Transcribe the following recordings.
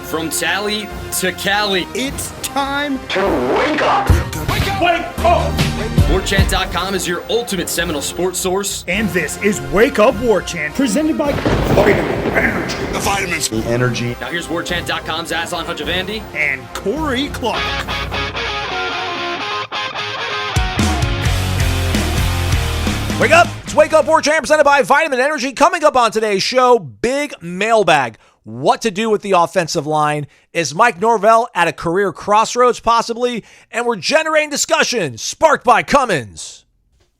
From Tally to Cali. It's time to wake up. Wake up! Wake up! Warchant.com is your ultimate Seminole sports source. And this is Wake Up Warchant, presented by Vitamin Energy. The vitamins. The energy. Now here's Warchant.com's Aslan Hajavandi and Corey Clark. Wake up! It's Wake Up Warchant presented by Vitamin Energy. Coming up on today's show, big mailbag. What to do with the offensive line? Is Mike Norvell at a career crossroads possibly? And we're generating discussion sparked by Cummins.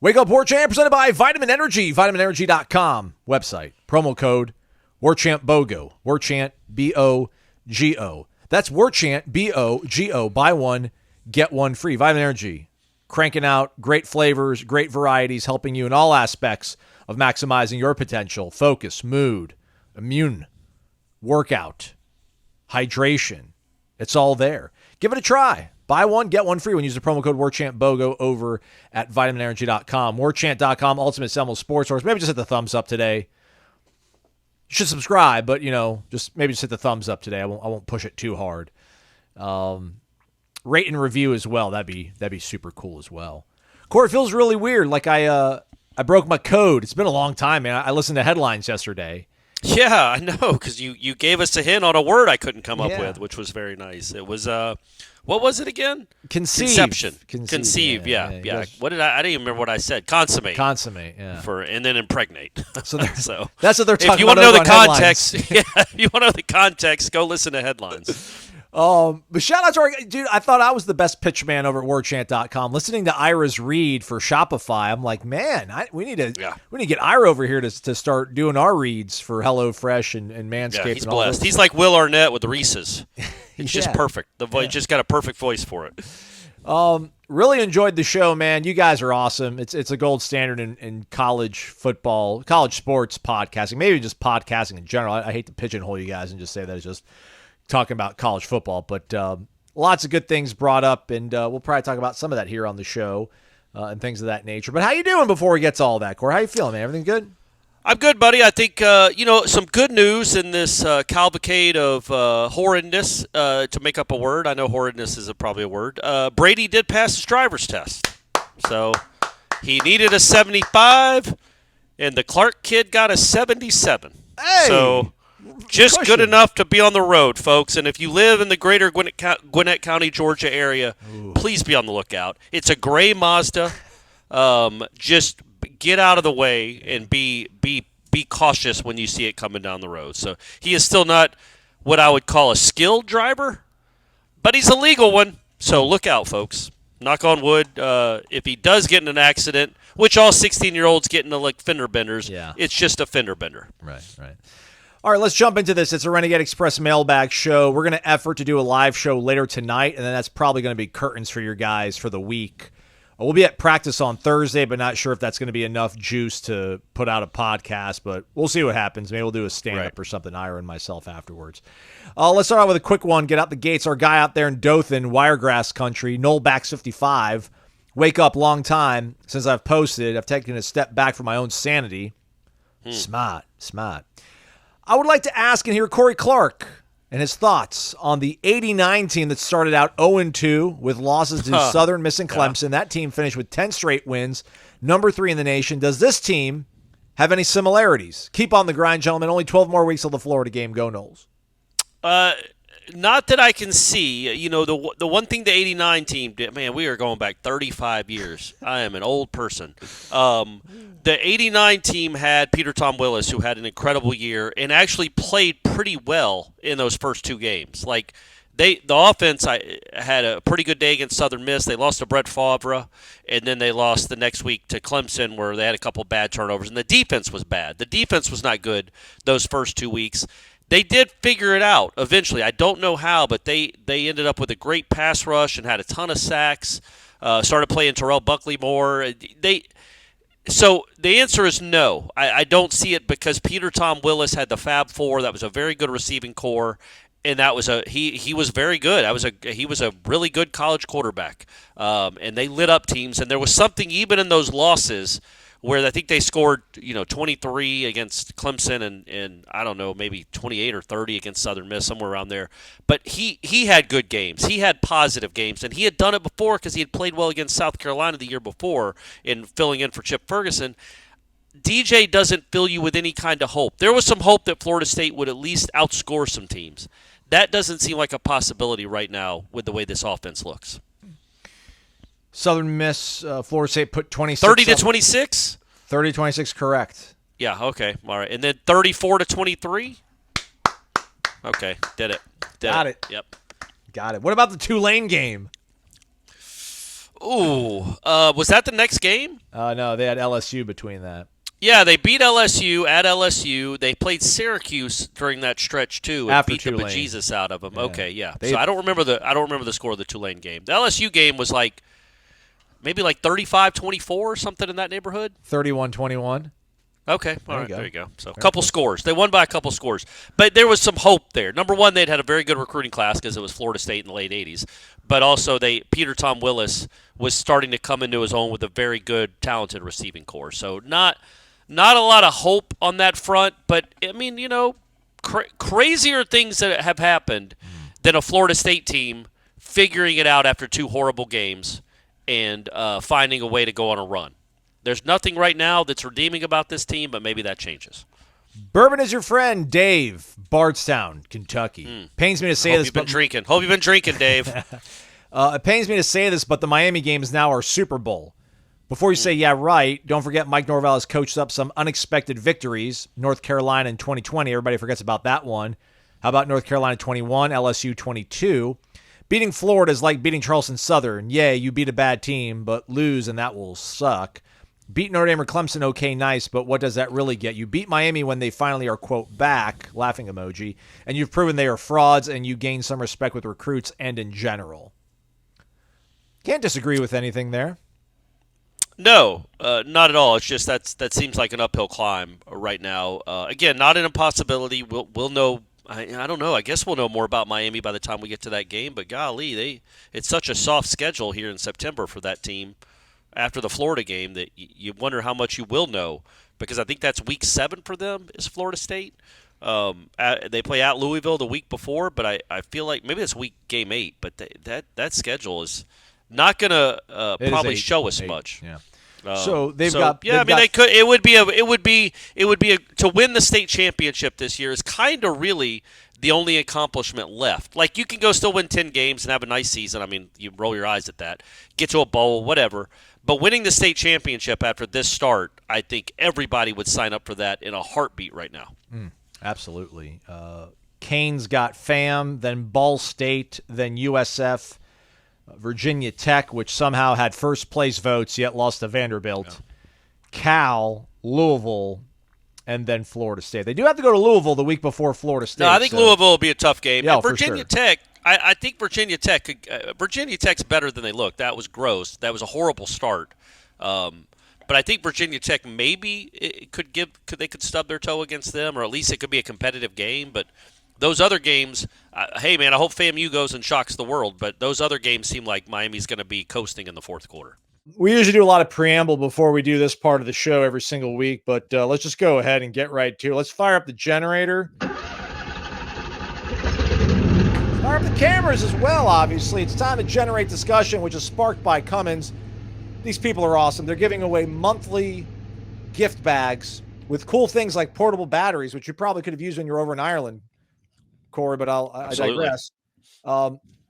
Wake Up Warchant presented by Vitamin Energy. VitaminEnergy.com website. Promo code Warchant BOGO. Warchant BOGO. That's Warchant BOGO. Buy one, get one free. Vitamin Energy. Cranking out great flavors, great varieties, helping you in all aspects of maximizing your potential. Focus, mood, immune, workout, hydration. It's all there. Give it a try. Buy one, get one free when you use the promo code WarchantBOGO over at vitaminenergy.com. Warchant.com, ultimate Seminole sports source. Maybe just hit the thumbs up today. You should subscribe, but, just hit the thumbs up today. I won't push it too hard. Rate and review as well. That'd be super cool as well. Corey, it feels really weird. Like I broke my code. It's been a long time, man. I listened to headlines yesterday. Yeah, I know, because you gave us a hint on a word I couldn't come up with, which was very nice. It was what was it again? Conception. Conceive. Yeah. What did I didn't even remember what I said. Consummate. Yeah. And then impregnate. So that's what they're talking about. If you want to know the context, if you want to know the context, go listen to headlines. But shout out to our dude. I thought I was the best pitch man over at Warchant.com. Listening to Ira's read for Shopify, I'm like, man, we need to get Ira over here to start doing our reads for HelloFresh and Manscaped. Yeah, he's and all blessed. this. He's like Will Arnett with the Reese's. It's just perfect. The voice just got a perfect voice for it. Really enjoyed the show, man. You guys are awesome. It's a gold standard in college football, college sports podcasting, maybe just podcasting in general. I hate to pigeonhole you guys and just say that it's just talking about college football, but lots of good things brought up, and we'll probably talk about some of that here on the show and things of that nature. But how you doing before we get to all that, Corey? How you feeling, man? Everything good? I'm good, buddy. I think, some good news in this cavalcade of horrendous, to make up a word. I know horrendous is probably a word. Brady did pass his driver's test. So he needed a 75, and the Clark kid got a 77. Hey! So just good enough to be on the road, folks. And if you live in the greater Gwinnett County, Georgia area, please be on the lookout. It's a gray Mazda. Just get out of the way and be cautious when you see it coming down the road. So he is still not what I would call a skilled driver, but he's a legal one. So look out, folks. Knock on wood. If he does get in an accident, which all 16-year-olds get into like fender benders, it's just a fender bender. Right. All right, let's jump into this. It's a Renegade Express mailbag show. We're going to effort to do a live show later tonight, and then that's probably going to be curtains for your guys for the week. We'll be at practice on Thursday, but not sure if that's going to be enough juice to put out a podcast, but we'll see what happens. Maybe we'll do a stand-up or something, Ira and myself afterwards. Let's start out with a quick one. Get out the gates. Our guy out there in Dothan, Wiregrass Country, Nolebacks55. Wake up, long time since I've posted. I've taken a step back from my own sanity. Smart. I would like to ask and hear Corey Clark and his thoughts on the 89 team that started out 0-2 with losses to Southern Miss and Clemson. That team finished with 10 straight wins, number 3 in the nation. Does this team have any similarities? Keep on the grind, gentlemen. Only 12 more weeks till the Florida game. Go Noles. Not that I can see. The one thing the 89 team did, man, we are going back 35 years. I am an old person. The 89 team had Peter Tom Willis, who had an incredible year and actually played pretty well in those first 2 games. Like, the offense had a pretty good day against Southern Miss. They lost to Brett Favre, and then they lost the next week to Clemson, where they had a couple bad turnovers. And the defense was bad. The defense was not good those first 2 weeks. They did figure it out eventually. I don't know how, but they ended up with a great pass rush and had a ton of sacks. Started playing Terrell Buckley more. So the answer is no. I don't see it because Peter Tom Willis had the Fab Four. That was a very good receiving core, and that was he was very good. He was a really good college quarterback, and they lit up teams. And there was something even in those losses where I think they scored 23 against Clemson and I don't know, maybe 28 or 30 against Southern Miss, somewhere around there. But he had good games. He had positive games, and he had done it before because he had played well against South Carolina the year before in filling in for Chip Ferguson. DJ doesn't fill you with any kind of hope. There was some hope that Florida State would at least outscore some teams. That doesn't seem like a possibility right now with the way this offense looks. Southern Miss, Florida State put 26. 30 to 26? 30-26, correct. Yeah, okay. All right. And then 34 to 23? Okay, did it. Got it. Yep. Got it. What about the Tulane game? Ooh, was that the next game? No, they had LSU between that. Yeah, they beat LSU at LSU. They played Syracuse during that stretch too, and After beat the Tulane. bejesus out of them. Yeah. Okay, yeah. So I don't remember the score of the Tulane game. The LSU game was maybe 35-24 or something in that neighborhood. 31-21. Okay, all right, there you go. So a Very couple cool. scores. They won by a couple scores. But there was some hope there. Number one, they'd had a very good recruiting class because it was Florida State in the late 80s. But also Peter Tom Willis was starting to come into his own with a very good, talented receiving corps. So not a lot of hope on that front. But, I mean, crazier things that have happened than a Florida State team figuring it out after two horrible games and finding a way to go on a run. There's nothing right now that's redeeming about this team, but maybe that changes. Bourbon is your friend, Dave, Bardstown, Kentucky. Pains me to say Hope this, you've been drinking. Hope you've been drinking, Dave. It pains me to say this, but the Miami games now are Super Bowl. Before you say, yeah, right, don't forget Mike Norvell has coached up some unexpected victories. North Carolina in 2020, everybody forgets about that one. How about North Carolina 21, LSU 22? Beating Florida is like beating Charleston Southern. Yeah, you beat a bad team, but lose and that will suck. Beat Notre Dame or Clemson, okay, nice, but what does that really get? You beat Miami when they finally are, quote, back, laughing emoji, and you've proven they are frauds, and you gain some respect with recruits and in general. Can't disagree with anything there. No, not at all. It's just that seems like an uphill climb right now. Again, not an impossibility. We'll know. I don't know. I guess we'll know more about Miami by the time we get to that game. But golly, it's such a soft schedule here in September for that team after the Florida game that you wonder how much you will know, because I think that's week 7 for them is Florida State. They play at Louisville the week before, but I feel like maybe it's game 8. But that schedule is not going to probably show us much. Yeah. They could. It would be to win the state championship this year is kind of really the only accomplishment left. Like, you can go still win 10 games and have a nice season. I mean, you roll your eyes at that. Get to a bowl, whatever. But winning the state championship after this start, I think everybody would sign up for that in a heartbeat right now. Absolutely. Canes got FAM, then Ball State, then USF, Virginia Tech, which somehow had first place votes yet lost to Vanderbilt, Cal, Louisville, and then Florida State. They do have to go to Louisville the week before Florida State. No, I think Louisville will be a tough game. Yeah, and Virginia for sure. Tech, I think Virginia Tech's better than they look. That was gross. That was a horrible start. But I think Virginia Tech maybe they could stub their toe against them, or at least it could be a competitive game. But those other games, hey man, I hope FAMU goes and shocks the world. But those other games seem like Miami's going to be coasting in the fourth quarter. We usually do a lot of preamble before we do this part of the show every single week, but let's just go ahead and get right to it. Let's fire up the generator. Fire up the cameras as well, obviously. It's time to generate discussion, which is sparked by Cummins. These people are awesome. They're giving away monthly gift bags with cool things like portable batteries, which you probably could have used when you were over in Ireland, Corey, but I digress.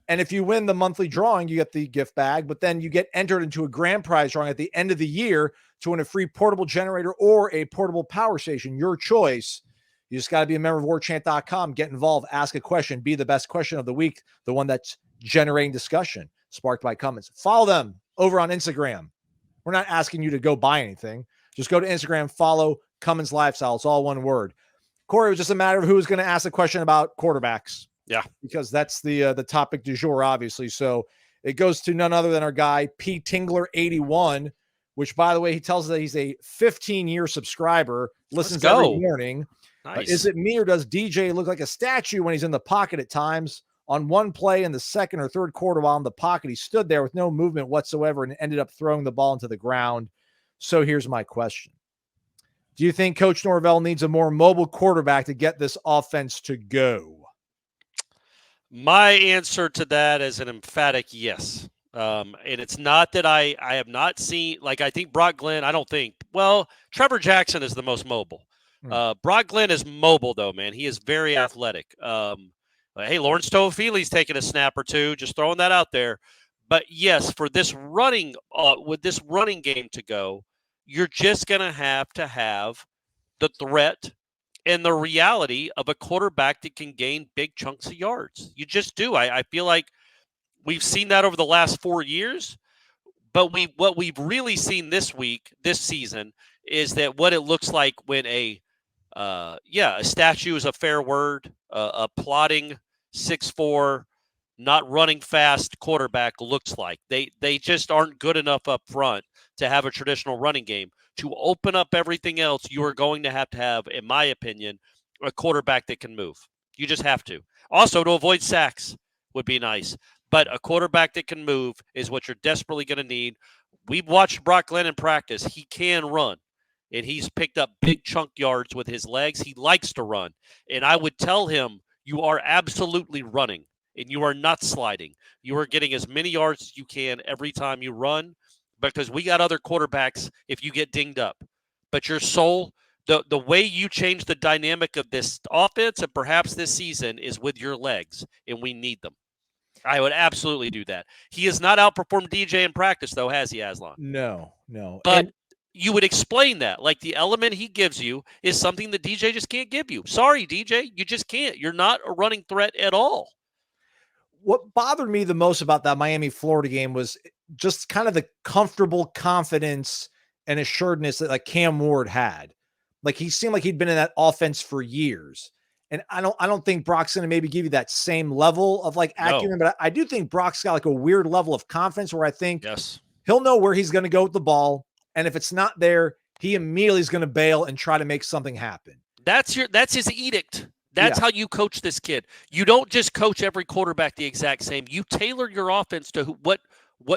And if you win the monthly drawing, you get the gift bag, but then you get entered into a grand prize drawing at the end of the year to win a free portable generator or a portable power station, your choice. You just got to be a member of warchant.com, get involved, ask a question, be the best question of the week, the one that's generating discussion, sparked by Cummins. Follow them over on Instagram. We're not asking you to go buy anything. Just go to Instagram, follow Cummins Lifestyle. It's all one word. Corey, it was just a matter of who was going to ask a question about quarterbacks. Yeah. Because that's the topic du jour, obviously. So it goes to none other than our guy, P. Tingler 81, which, by the way, he tells us that he's a 15-year subscriber, listens every morning. Nice. Is it me or does DJ look like a statue when he's in the pocket at times? On one play in the second or third quarter while in the pocket, he stood there with no movement whatsoever and ended up throwing the ball into the ground. So here's my question. Do you think Coach Norvell needs a more mobile quarterback to get this offense to go? My answer to that is an emphatic yes. And it's not that I have not seen, like, I think Brock Glenn, Trevor Jackson is the most mobile. Brock Glenn is mobile, though, man. He is very athletic. Hey, Lawrence Toafili's taking a snap or two, just throwing that out there. But yes, for this running, with this running game to go, you're just going to have the threat and the reality of a quarterback that can gain big chunks of yards. You just do. I feel like we've seen that over the last 4 years, but what we've really seen this season, is that what it looks like when a statue is a fair word, a plodding 6'4", not running fast quarterback looks like. They just aren't good enough up front to have a traditional running game. To open up everything else, you are going to have, in my opinion, a quarterback that can move. You just have to. Also, to avoid sacks would be nice. But a quarterback that can move is what you're desperately going to need. We've watched Brock Glenn in practice. He can run, and he's picked up big chunk yards with his legs. He likes to run. And I would tell him, you are absolutely running, and you are not sliding. You are getting as many yards as you can every time you run, because we got other quarterbacks if you get dinged up. But your soul, the way you change the dynamic of this offense and perhaps this season is with your legs, and we need them. I would absolutely do that. He has not outperformed DJ in practice, though, has he, Aslan? No. But you would explain that. Like, the element he gives you is something that DJ just can't give you. Sorry, DJ, you just can't. You're not a running threat at all. What bothered me the most about that Miami-Florida game was just kind of the comfortable confidence and assuredness that, like, Cam Ward had. Like, he seemed like he'd been in that offense for years. And I don't think Brock's going to maybe give you that same level of, like, acumen, but I do think Brock's got, like, a weird level of confidence where I think he'll know where he's going to go with the ball. And if it's not there, he immediately is going to bail and try to make something happen. That's his edict. That's how you coach this kid. You don't just coach every quarterback the exact same. You tailor your offense to what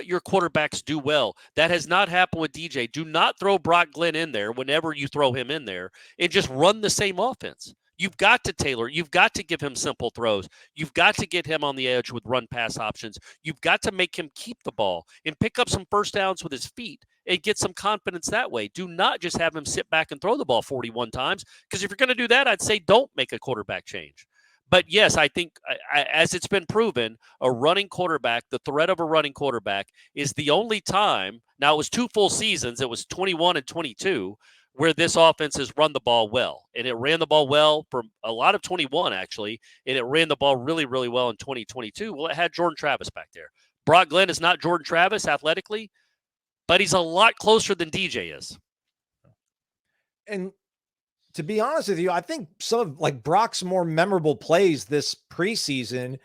your quarterbacks do well. That has not happened with DJ. Do not throw Brock Glenn in there whenever you throw him in there and just run the same offense. You've got to tailor. You've got to give him simple throws. You've got to get him on the edge with run-pass options. You've got to make him keep the ball and pick up some first downs with his feet and get some confidence that way. Do not just have him sit back and throw the ball 41 times, because if you're going to do that, I'd say don't make a quarterback change. But yes, I think, as it's been proven, a running quarterback, the threat of a running quarterback is the only time. Now, it was 2 full seasons. It was 21 and 22. Where this offense has run the ball well. And it ran the ball well for a lot of 21, actually, and it ran the ball really, really well in 2022. Well, it had Jordan Travis back there. Brock Glenn is not Jordan Travis athletically, but he's a lot closer than DJ is. And to be honest with you, I think some of, like, Brock's more memorable plays this preseason,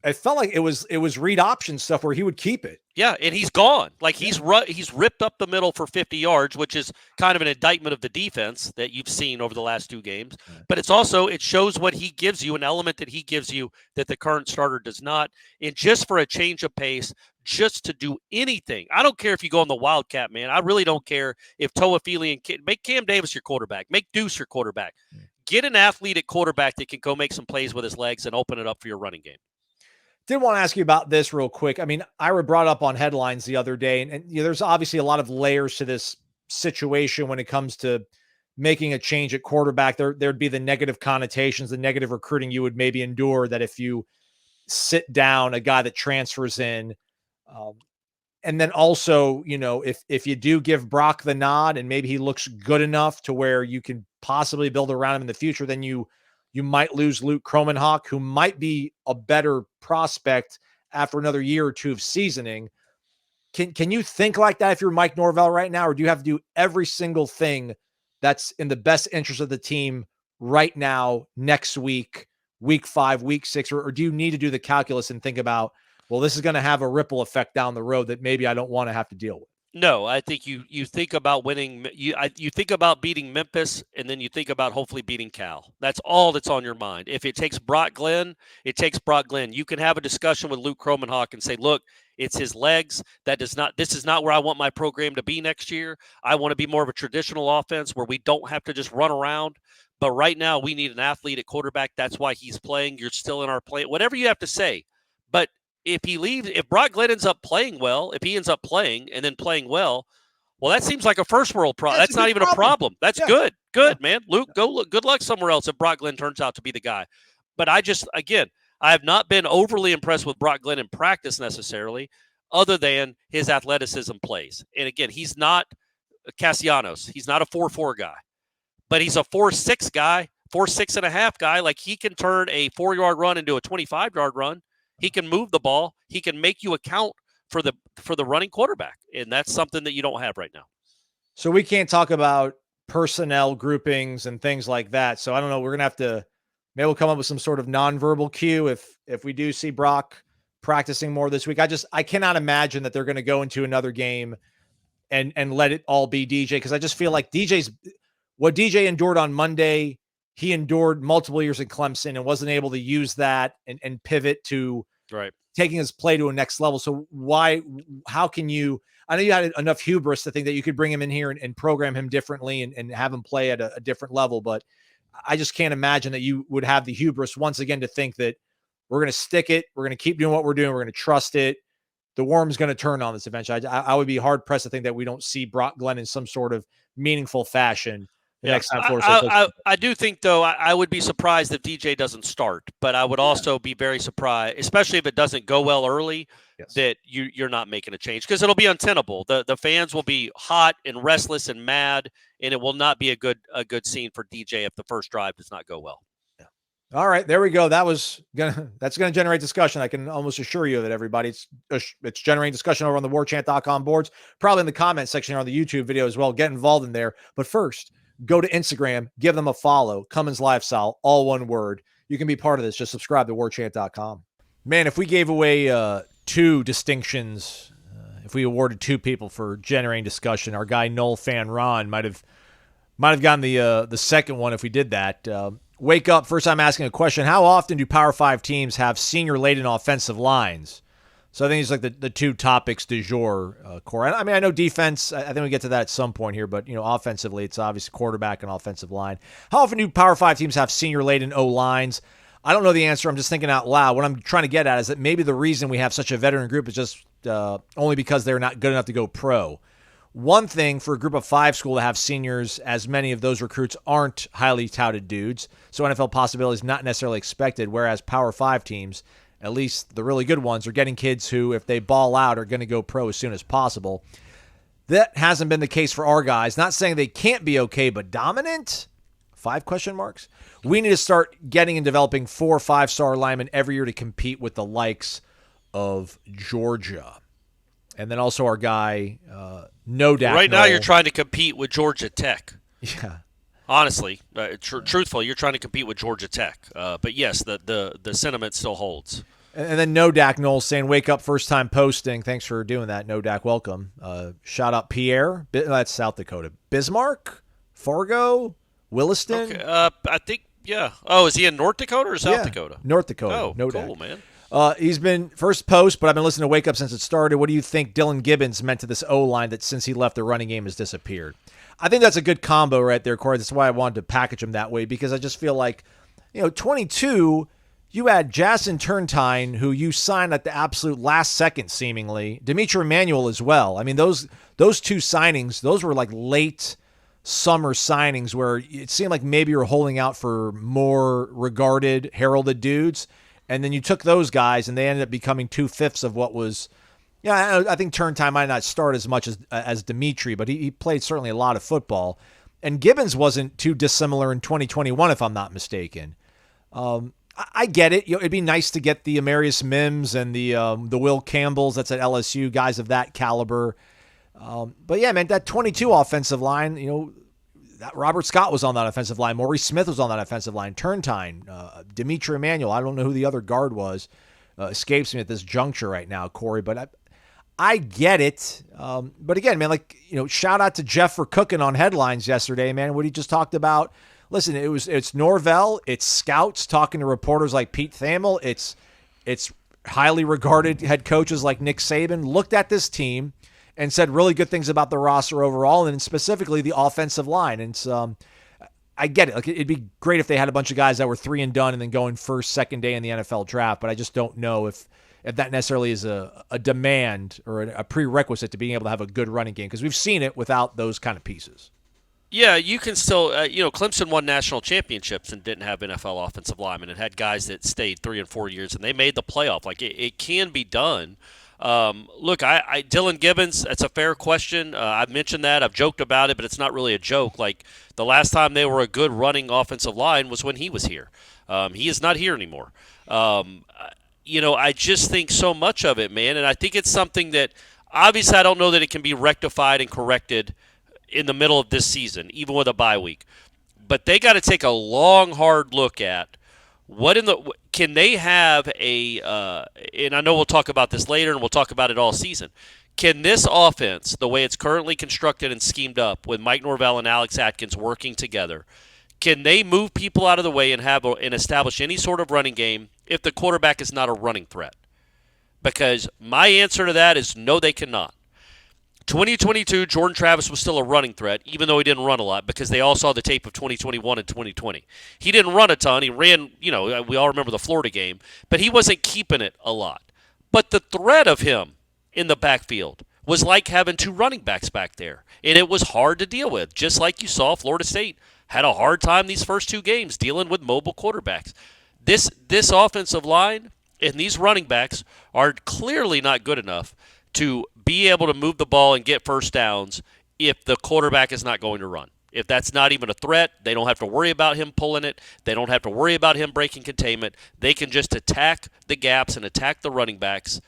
it felt like it was read option stuff where he would keep it. Yeah, and he's gone. Like, he's ripped up the middle for 50 yards, which is kind of an indictment of the defense that you've seen over the last 2 games. But it's also, it shows what he gives you, an element that he gives you that the current starter does not. And just for a change of pace, just to do anything. I don't care if you go on the Wildcat, man. I really don't care if Toafili and make Cam Davis your quarterback. Make Deuce your quarterback. Get an athlete at quarterback that can go make some plays with his legs and open it up for your running game. Did want to ask you about this real quick. I mean, Ira brought up on headlines the other day, and you know, there's obviously a lot of layers to this situation when it comes to making a change at quarterback. There'd be the negative connotations, the negative recruiting you would maybe endure that if you sit down a guy that transfers in. And then also, you know, if you do give Brock the nod and maybe he looks good enough to where you can possibly build around him in the future, then you might lose Luke Kromenhoek, who might be a better prospect after another year or 2 of seasoning. Can you think like that if you're Mike Norvell right now, or do you have to do every single thing that's in the best interest of the team right now, next week, week 5, week 6, or do you need to do the calculus and think about, well, this is going to have a ripple effect down the road that maybe I don't want to have to deal with? No, I think you think about winning. You think about beating Memphis, and then you think about hopefully beating Cal. That's all that's on your mind. If it takes Brock Glenn, it takes Brock Glenn. You can have a discussion with Luke Kromenhoek and say, look, It's his legs. This is not where I want my program to be next year. I want to be more of a traditional offense where we don't have to just run around. But right now we need an athlete at quarterback. That's why he's playing. You're still in our play. Whatever you have to say. But if Brock Glenn ends up playing well, if he ends up playing and then playing well, that seems like a first world problem. That's not even a problem. That's good. Good, man. Luke, good luck somewhere else if Brock Glenn turns out to be the guy. But I have not been overly impressed with Brock Glenn in practice necessarily, other than his athleticism plays. And again, he's not Castellanos. He's not a 4-4 guy. But he's a 4-6 guy, 4-6.5 guy. Like, he can turn a 4-yard run into a 25-yard run. He can move the ball. He can make you account for the running quarterback, and that's something that you don't have right now. So we can't talk about personnel groupings and things like that. So I don't know. We're gonna have to maybe we'll come up with some sort of nonverbal cue if we do see Brock practicing more this week. I cannot imagine that they're going to go into another game and let it all be DJ, because I just feel like what DJ endured on Monday, he endured multiple years at Clemson and wasn't able to use that and pivot to taking his play to a next level. So how can you, I know you had enough hubris to think that you could bring him in here and program him differently and have him play at a different level. But I just can't imagine that you would have the hubris once again to think that we're going to stick it. We're going to keep doing what we're doing. We're going to trust it. The worm's going to turn on this eventually. I would be hard pressed to think that we don't see Brock Glenn in some sort of meaningful fashion. Next time I do think, though, I would be surprised if DJ doesn't start, but I would also be very surprised, especially if it doesn't go well early, that you're not making a change, because it'll be untenable. The fans will be hot and restless and mad, and it will not be a good scene for DJ if the first drive does not go well. Yeah. All right, there we go. That's gonna generate discussion. I can almost assure you that everybody, it's generating discussion over on the warchant.com boards, probably in the comment section on the YouTube video as well. Get involved in there. But first, go to Instagram, give them a follow, Cummins Lifestyle, all one word. You can be part of this. Just subscribe to warchant.com. Man, if we gave away 2 distinctions, if we awarded 2 people for generating discussion, our guy Nole fan Ron might have gotten the second one if we did that. Wake up. First, I'm asking a question. How often do Power 5 teams have senior-laden offensive lines? So I think it's like the 2 topics du jour, Corey. I mean, I know defense, I think we get to that at some point here, but, offensively, it's obviously quarterback and offensive line. How often do Power 5 teams have senior-laden O-lines? I don't know the answer. I'm just thinking out loud. What I'm trying to get at is that maybe the reason we have such a veteran group is just only because they're not good enough to go pro. One thing for a group of 5 school to have seniors, as many of those recruits aren't highly touted dudes, so NFL possibility is not necessarily expected, whereas Power 5 teams, at least the really good ones, are getting kids who, if they ball out, are going to go pro as soon as possible. That hasn't been the case for our guys. Not saying they can't be okay, but dominant? 5 question marks? We need to start getting and developing 4 5-star linemen every year to compete with the likes of Georgia. And then also our guy, No Doubt. Right now you're trying to compete with Georgia Tech. Yeah. Honestly, truthfully, you're trying to compete with Georgia Tech. But yes, the sentiment still holds. And then No Dak Noles saying, wake up, first time posting. Thanks for doing that, No Dak. Welcome. Shout out Pierre. That's South Dakota. Bismarck? Fargo? Williston? Okay, I think, yeah. Oh, is he in North Dakota or South Dakota? North Dakota. Oh, No cool, Dak. Man. He's been first post, but I've been listening to Wake Up since it started. What do you think Dylan Gibbons meant to this O-line that since he left, the running game has disappeared? I think that's a good combo right there, Corey. That's why I wanted to package him that way, because I just feel like, 22, you had Jason Turntine, who you signed at the absolute last second, seemingly. Dimitri Emanuel as well. I mean, those 2 signings, those were like late summer signings where it seemed like maybe you're holding out for more regarded, heralded dudes. And then you took those guys, and they ended up becoming 2/5 of what was. Yeah, I think Turntime might not start as much as Dimitri, but he played certainly a lot of football. And Gibbons wasn't too dissimilar in 2021, if I'm not mistaken. I get it. It'd be nice to get the Amarius Mims and the Will Campbells. That's at LSU, guys of that caliber. But yeah, man, that 22 offensive line, that Robert Scott was on that offensive line. Maurice Smith was on that offensive line. Turntine, Dimitri Emanuel. I don't know who the other guard was. Escapes me at this juncture right now, Corey. But I get it. But again, man, shout out to Jeff for cooking on headlines yesterday, man. What he just talked about. Listen, it's Norvell. It's scouts talking to reporters like Pete Thamel. It's highly regarded head coaches like Nick Saban looked at this team and said really good things about the roster overall, and specifically the offensive line. And I get it. Like, it'd be great if they had a bunch of guys that were 3 and done and then going first, second day in the NFL draft, but I just don't know if that necessarily is a demand or a prerequisite to being able to have a good running game, because we've seen it without those kind of pieces. Yeah, you can still, Clemson won national championships and didn't have NFL offensive linemen and had guys that stayed 3 and 4 years, and they made the playoff. Like, it can be done. Look, Dylan Gibbons, that's a fair question. I've mentioned that. I've joked about it, but it's not really a joke. Like, the last time they were a good running offensive line was when he was here. He is not here anymore. I just think so much of it, man, and I think it's something that obviously I don't know that it can be rectified and corrected in the middle of this season, even with a bye week. But they got to take a long, hard look at can they have and I know we'll talk about this later and we'll talk about it all season. Can this offense, the way it's currently constructed and schemed up with Mike Norvell and Alex Atkins working together, can they move people out of the way and establish any sort of running game if the quarterback is not a running threat? Because my answer to that is no, they cannot. 2022, Jordan Travis was still a running threat, even though he didn't run a lot, because they all saw the tape of 2021 and 2020. He didn't run a ton. He ran, we all remember the Florida game, but he wasn't keeping it a lot. But the threat of him in the backfield was like having 2 running backs back there, and it was hard to deal with, just like you saw Florida State had a hard time these first 2 games dealing with mobile quarterbacks. This offensive line and these running backs are clearly not good enough to be able to move the ball and get first downs if the quarterback is not going to run. If that's not even a threat, they don't have to worry about him pulling it. They don't have to worry about him breaking containment. They can just attack the gaps and attack the running backs.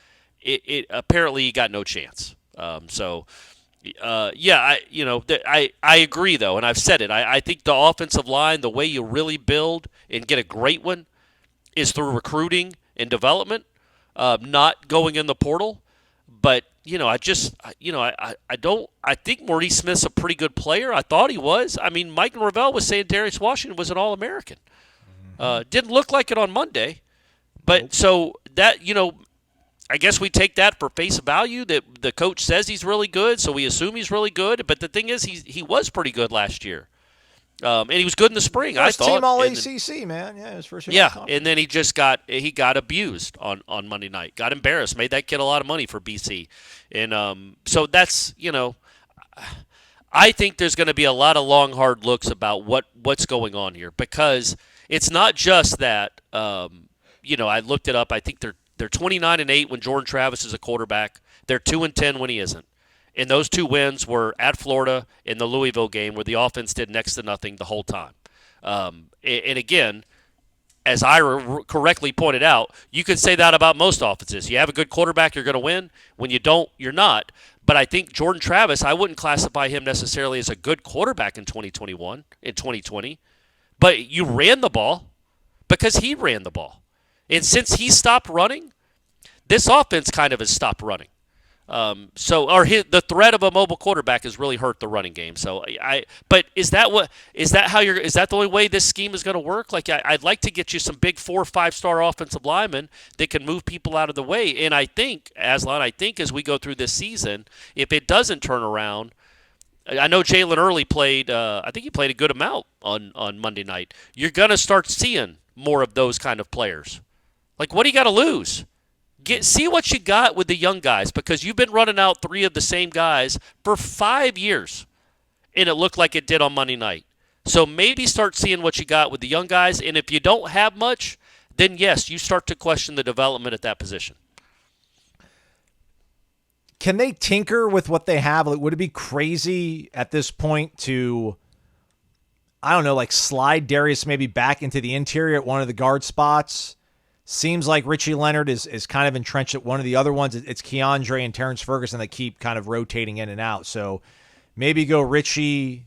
Apparently he got no chance. I agree, though, and I've said it. I think the offensive line, the way you really build and get a great one, is through recruiting and development, not going in the portal. But, I think Maurice Smith's a pretty good player. I thought he was. I mean, Mike Norvell was saying Darius Washington was an All-American. Didn't look like it on Monday. But so that, I guess we take that for face value that the coach says he's really good, so we assume he's really good. But the thing is, he was pretty good last year. And he was good in the spring, I thought. Team All-ACC, man. Yeah, his first year. Yeah, and then he got abused on Monday night. Got embarrassed. Made that kid a lot of money for BC. And so that's, I think there's going to be a lot of long, hard looks about what's going on here, because it's not just that, I looked it up. I think they're 29-8 when Jordan Travis is a quarterback. They're 2-10 when he isn't. And those 2 wins were at Florida in the Louisville game, where the offense did next to nothing the whole time. And again, as Ira correctly pointed out, you could say that about most offenses. You have a good quarterback, you're going to win. When you don't, you're not. But I think Jordan Travis, I wouldn't classify him necessarily as a good quarterback in 2020. But you ran the ball because he ran the ball. And since he stopped running, this offense kind of has stopped running. The threat of a mobile quarterback has really hurt the running game. But is that the only way this scheme is going to work? Like, I'd like to get you some big 4 or 5-star offensive linemen that can move people out of the way. And I think, Aslan, as we go through this season, if it doesn't turn around, I know Jalen Early played. I think he played a good amount on Monday night. You're going to start seeing more of those kind of players. Like, what do you got to lose? See what you got with the young guys, because you've been running out 3 of the same guys for 5 years, and it looked like it did on Monday night. So maybe start seeing what you got with the young guys, and if you don't have much, then yes, you start to question the development at that position. Can they tinker with what they have? Like, would it be crazy at this point to, I don't know, like slide Darius maybe back into the interior at one of the guard spots? Seems like Richie Leonard is kind of entrenched at one of the other ones. It's Keandre and Terrence Ferguson that keep kind of rotating in and out. So maybe go Richie,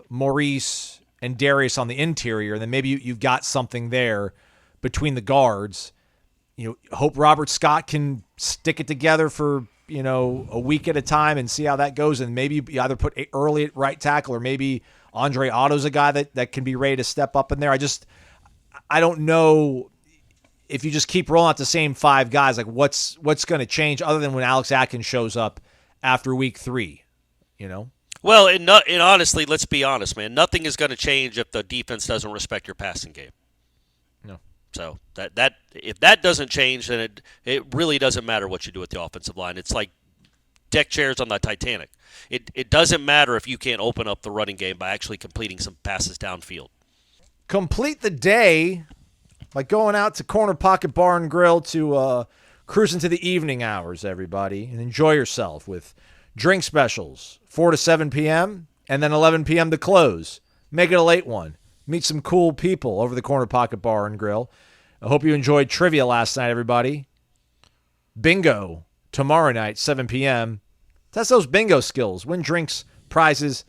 Maurice, and Darius on the interior, and then maybe you've got something there between the guards. Hope Robert Scott can stick it together for, a week at a time and see how that goes. And maybe you either put Early at right tackle, or maybe Andre Otto's a guy that can be ready to step up in there. I don't know if you just keep rolling out the same 5 guys, like what's going to change other than when Alex Atkins shows up after week 3, Well, and honestly, let's be honest, man. Nothing is going to change if the defense doesn't respect your passing game. No. So that if that doesn't change, then it really doesn't matter what you do with the offensive line. It's like deck chairs on the Titanic. It doesn't matter if you can't open up the running game by actually completing some passes downfield. Complete the day by going out to Corner Pocket Bar and Grill to cruise into the evening hours, everybody, and enjoy yourself with drink specials, 4 to 7 p.m., and then 11 p.m. to close. Make it a late one. Meet some cool people over the Corner Pocket Bar and Grill. I hope you enjoyed trivia last night, everybody. Bingo tomorrow night, 7 p.m. Test those bingo skills. Win drinks, prizes,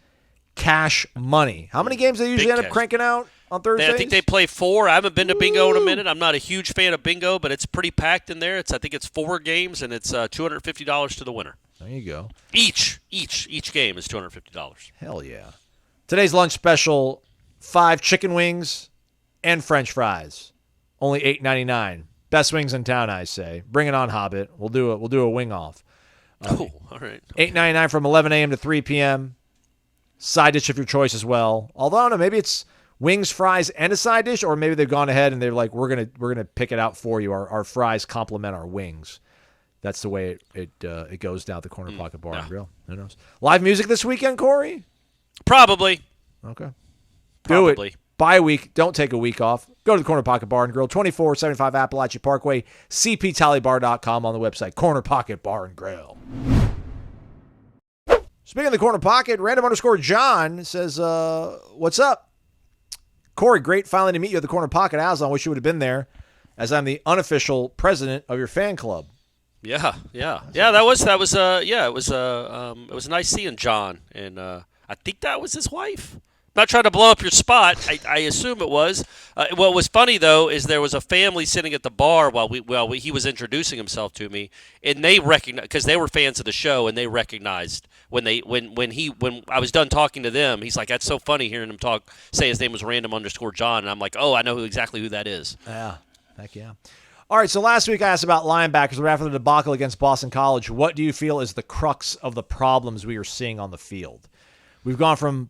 cash, money. How many games do they usually end up cranking out on Thursdays? I think they play 4. I haven't been to bingo in a minute. I'm not a huge fan of bingo, but it's pretty packed in there. I think it's 4 games, and it's $250 to the winner. There you go. Each game is $250. Hell yeah. Today's lunch special, 5 chicken wings and French fries. Only $8.99. Best wings in town, I say. Bring it on, Hobbit. We'll do a wing off. All right. $8.99 from 11 a.m. to 3 p.m. Side dish of your choice as well. Although I don't know, maybe it's wings, fries, and a side dish, or maybe they've gone ahead and they're like, we're gonna pick it out for you. Our fries complement our wings. That's the way it goes down at the Corner Pocket Bar and Grill. Who knows? Live music this weekend, Corey? Probably. Okay. Probably. Do it. Bye week. Don't take a week off. Go to the Corner Pocket Bar and Grill, 2475 Appalachia Parkway, cptallybar.com on the website, Corner Pocket Bar and Grill. Speaking of the Corner Pocket, random_John says, what's up? Corey, great finally to meet you at the Corner Pocket. Aslan, wish you would have been there, as I'm the unofficial president of your fan club. Yeah. It was nice seeing John, and I think that was his wife. Not trying to blow up your spot. I assume it was. What was funny though is there was a family sitting at the bar while he was introducing himself to me, and they recognized because they were fans of the show, and they recognized when I was done talking to them. He's like, "That's so funny hearing him say his name was random_John," and I'm like, "Oh, I know exactly who that is." Yeah, heck yeah. All right, so last week I asked about linebackers. We're after the debacle against Boston College. What do you feel is the crux of the problems we are seeing on the field? We've gone from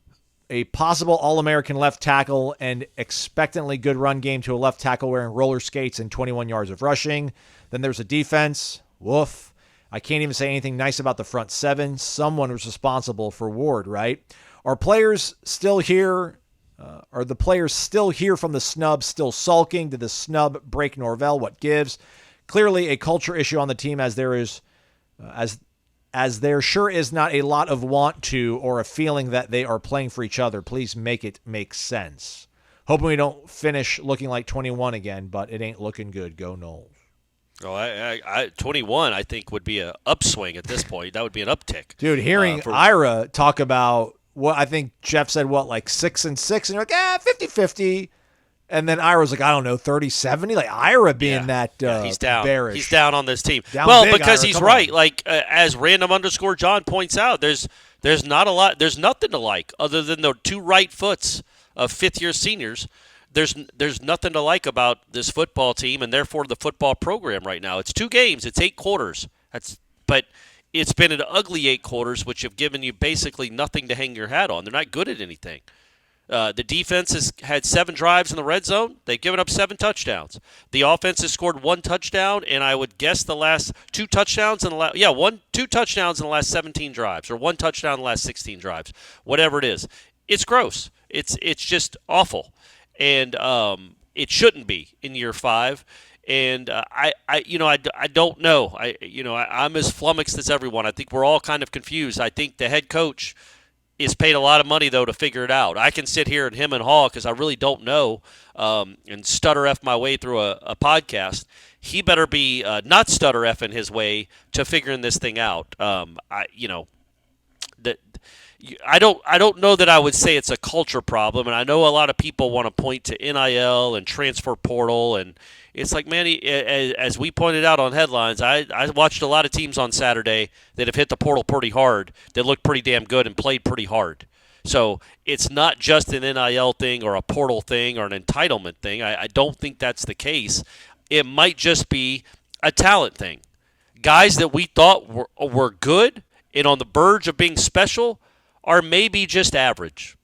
a possible All-American left tackle and expectantly good run game to a left tackle wearing roller skates and 21 yards of rushing. Then there's a defense. Woof. I can't even say anything nice about the front 7. Someone was responsible for Ward, right? Are players still here? Are the players still here from the snub, still sulking? Did the snub break Norvell? What gives? Clearly a culture issue on the team, as there is, as there sure is not a lot of want to or a feeling that they are playing for each other. Please make it make sense. Hoping we don't finish looking like 21 again, but it ain't looking good. Go Noles. Oh, I 21 I think would be an upswing at this point. That would be an uptick. Dude, hearing Ira talk about what I think Jeff said, like 6-6, and you're like, 50-50. And then Ira was like, I don't know, 30-70. Like Ira being he's down. bearish. He's down on this team. Down big, because Ira, he's right. On. Like as random_John points out, there's not a lot. There's nothing to like other than the 2 right foots of 5th-year seniors. There's nothing to like about this football team and therefore the football program right now. It's 2 games. It's 8 quarters. But it's been an ugly 8 quarters, which have given you basically nothing to hang your hat on. They're not good at anything. The defense has had 7 drives in the red zone. They've given up 7 touchdowns. The offense has scored 1 touchdown, and I would guess the last 2 touchdowns in the last 2 touchdowns in the last 17 drives, or 1 touchdown in the last 16 drives, whatever it is. It's gross. It's just awful, and it shouldn't be in year 5. And I don't know. I'm as flummoxed as everyone. I think we're all kind of confused. I think the head coach is paid a lot of money, though, to figure it out. I can sit here and him and haw because I really don't know and stutter F my way through a podcast. He better be not stutter Effing his way to figuring this thing out. I don't know that I would say it's a culture problem, and I know a lot of people want to point to NIL and transfer portal, and it's like, man, as we pointed out on headlines, I watched a lot of teams on Saturday that have hit the portal pretty hard, that looked pretty damn good and played pretty hard. So it's not just an NIL thing or a portal thing or an entitlement thing. I don't think that's the case. it might just be a talent thing. Guys that we thought were good and on the verge of being special are maybe just average.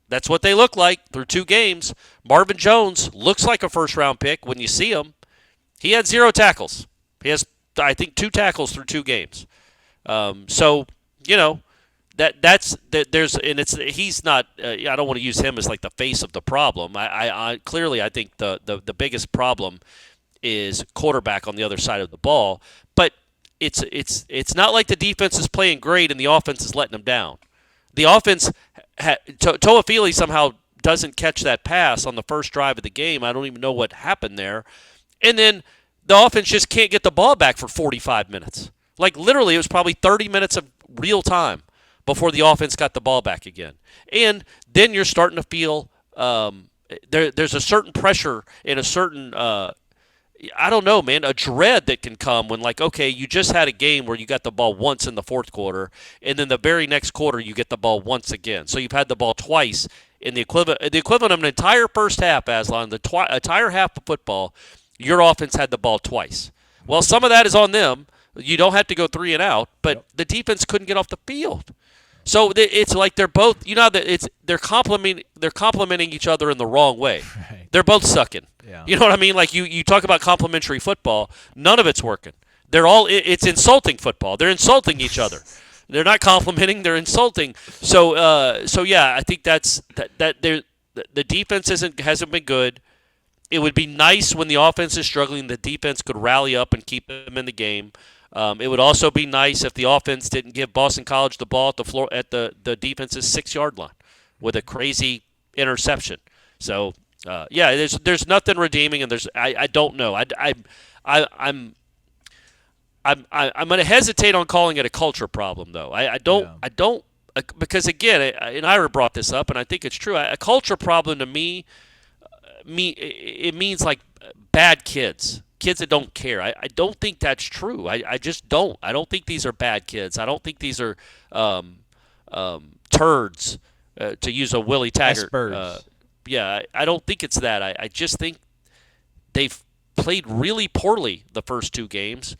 That's what they look like through 2 games. Marvin Jones looks like a first-round pick when you see him. He had 0 tackles. He has, I think, 2 tackles through 2 games. So, he's not. I don't want to use him as like the face of the problem. I clearly I think the biggest problem is quarterback on the other side of the ball. But it's not like the defense is playing great and the offense is letting them down. The offense, Toafili somehow doesn't catch that pass on the first drive of the game. I don't even know what happened there. And then the offense just can't get the ball back for 45 minutes. Like literally it was probably 30 minutes of real time before the offense got the ball back again. And then you're starting to feel there's a certain pressure and a certain I don't know, man, a dread that can come when, like, okay, you just had a game where you got the ball once in the fourth quarter, and then the very next quarter you get the ball once again. So you've had the ball twice in the equivalent of an entire first half, Aslan, the entire half of football, your offense had the ball twice. Well, some of that is on them. You don't have to go 3 and out, but the defense couldn't get off the field. So it's like they're both, they're complimenting each other in the wrong way. Right. They're both sucking. Yeah. You know what I mean? Like you talk about complimentary football, none of it's working. It's insulting football. They're insulting each other. They're not complimenting, they're insulting. So yeah, I think the defense hasn't been good. It would be nice when the offense is struggling, the defense could rally up and keep them in the game. It would also be nice if the offense didn't give Boston College the ball at the floor at the defense's 6-yard line with a crazy interception. So there's nothing redeeming, and I don't know. I'm going to hesitate on calling it a culture problem, though. I don't because again, and Ira brought this up, and I think it's true. A culture problem to me it means like bad kids that don't care. I don't think that's true. I just don't. I don't think these are bad kids. I don't think these are turds, to use a Willie Taggart. I don't think it's that. I just think they've played really poorly the first 2 games,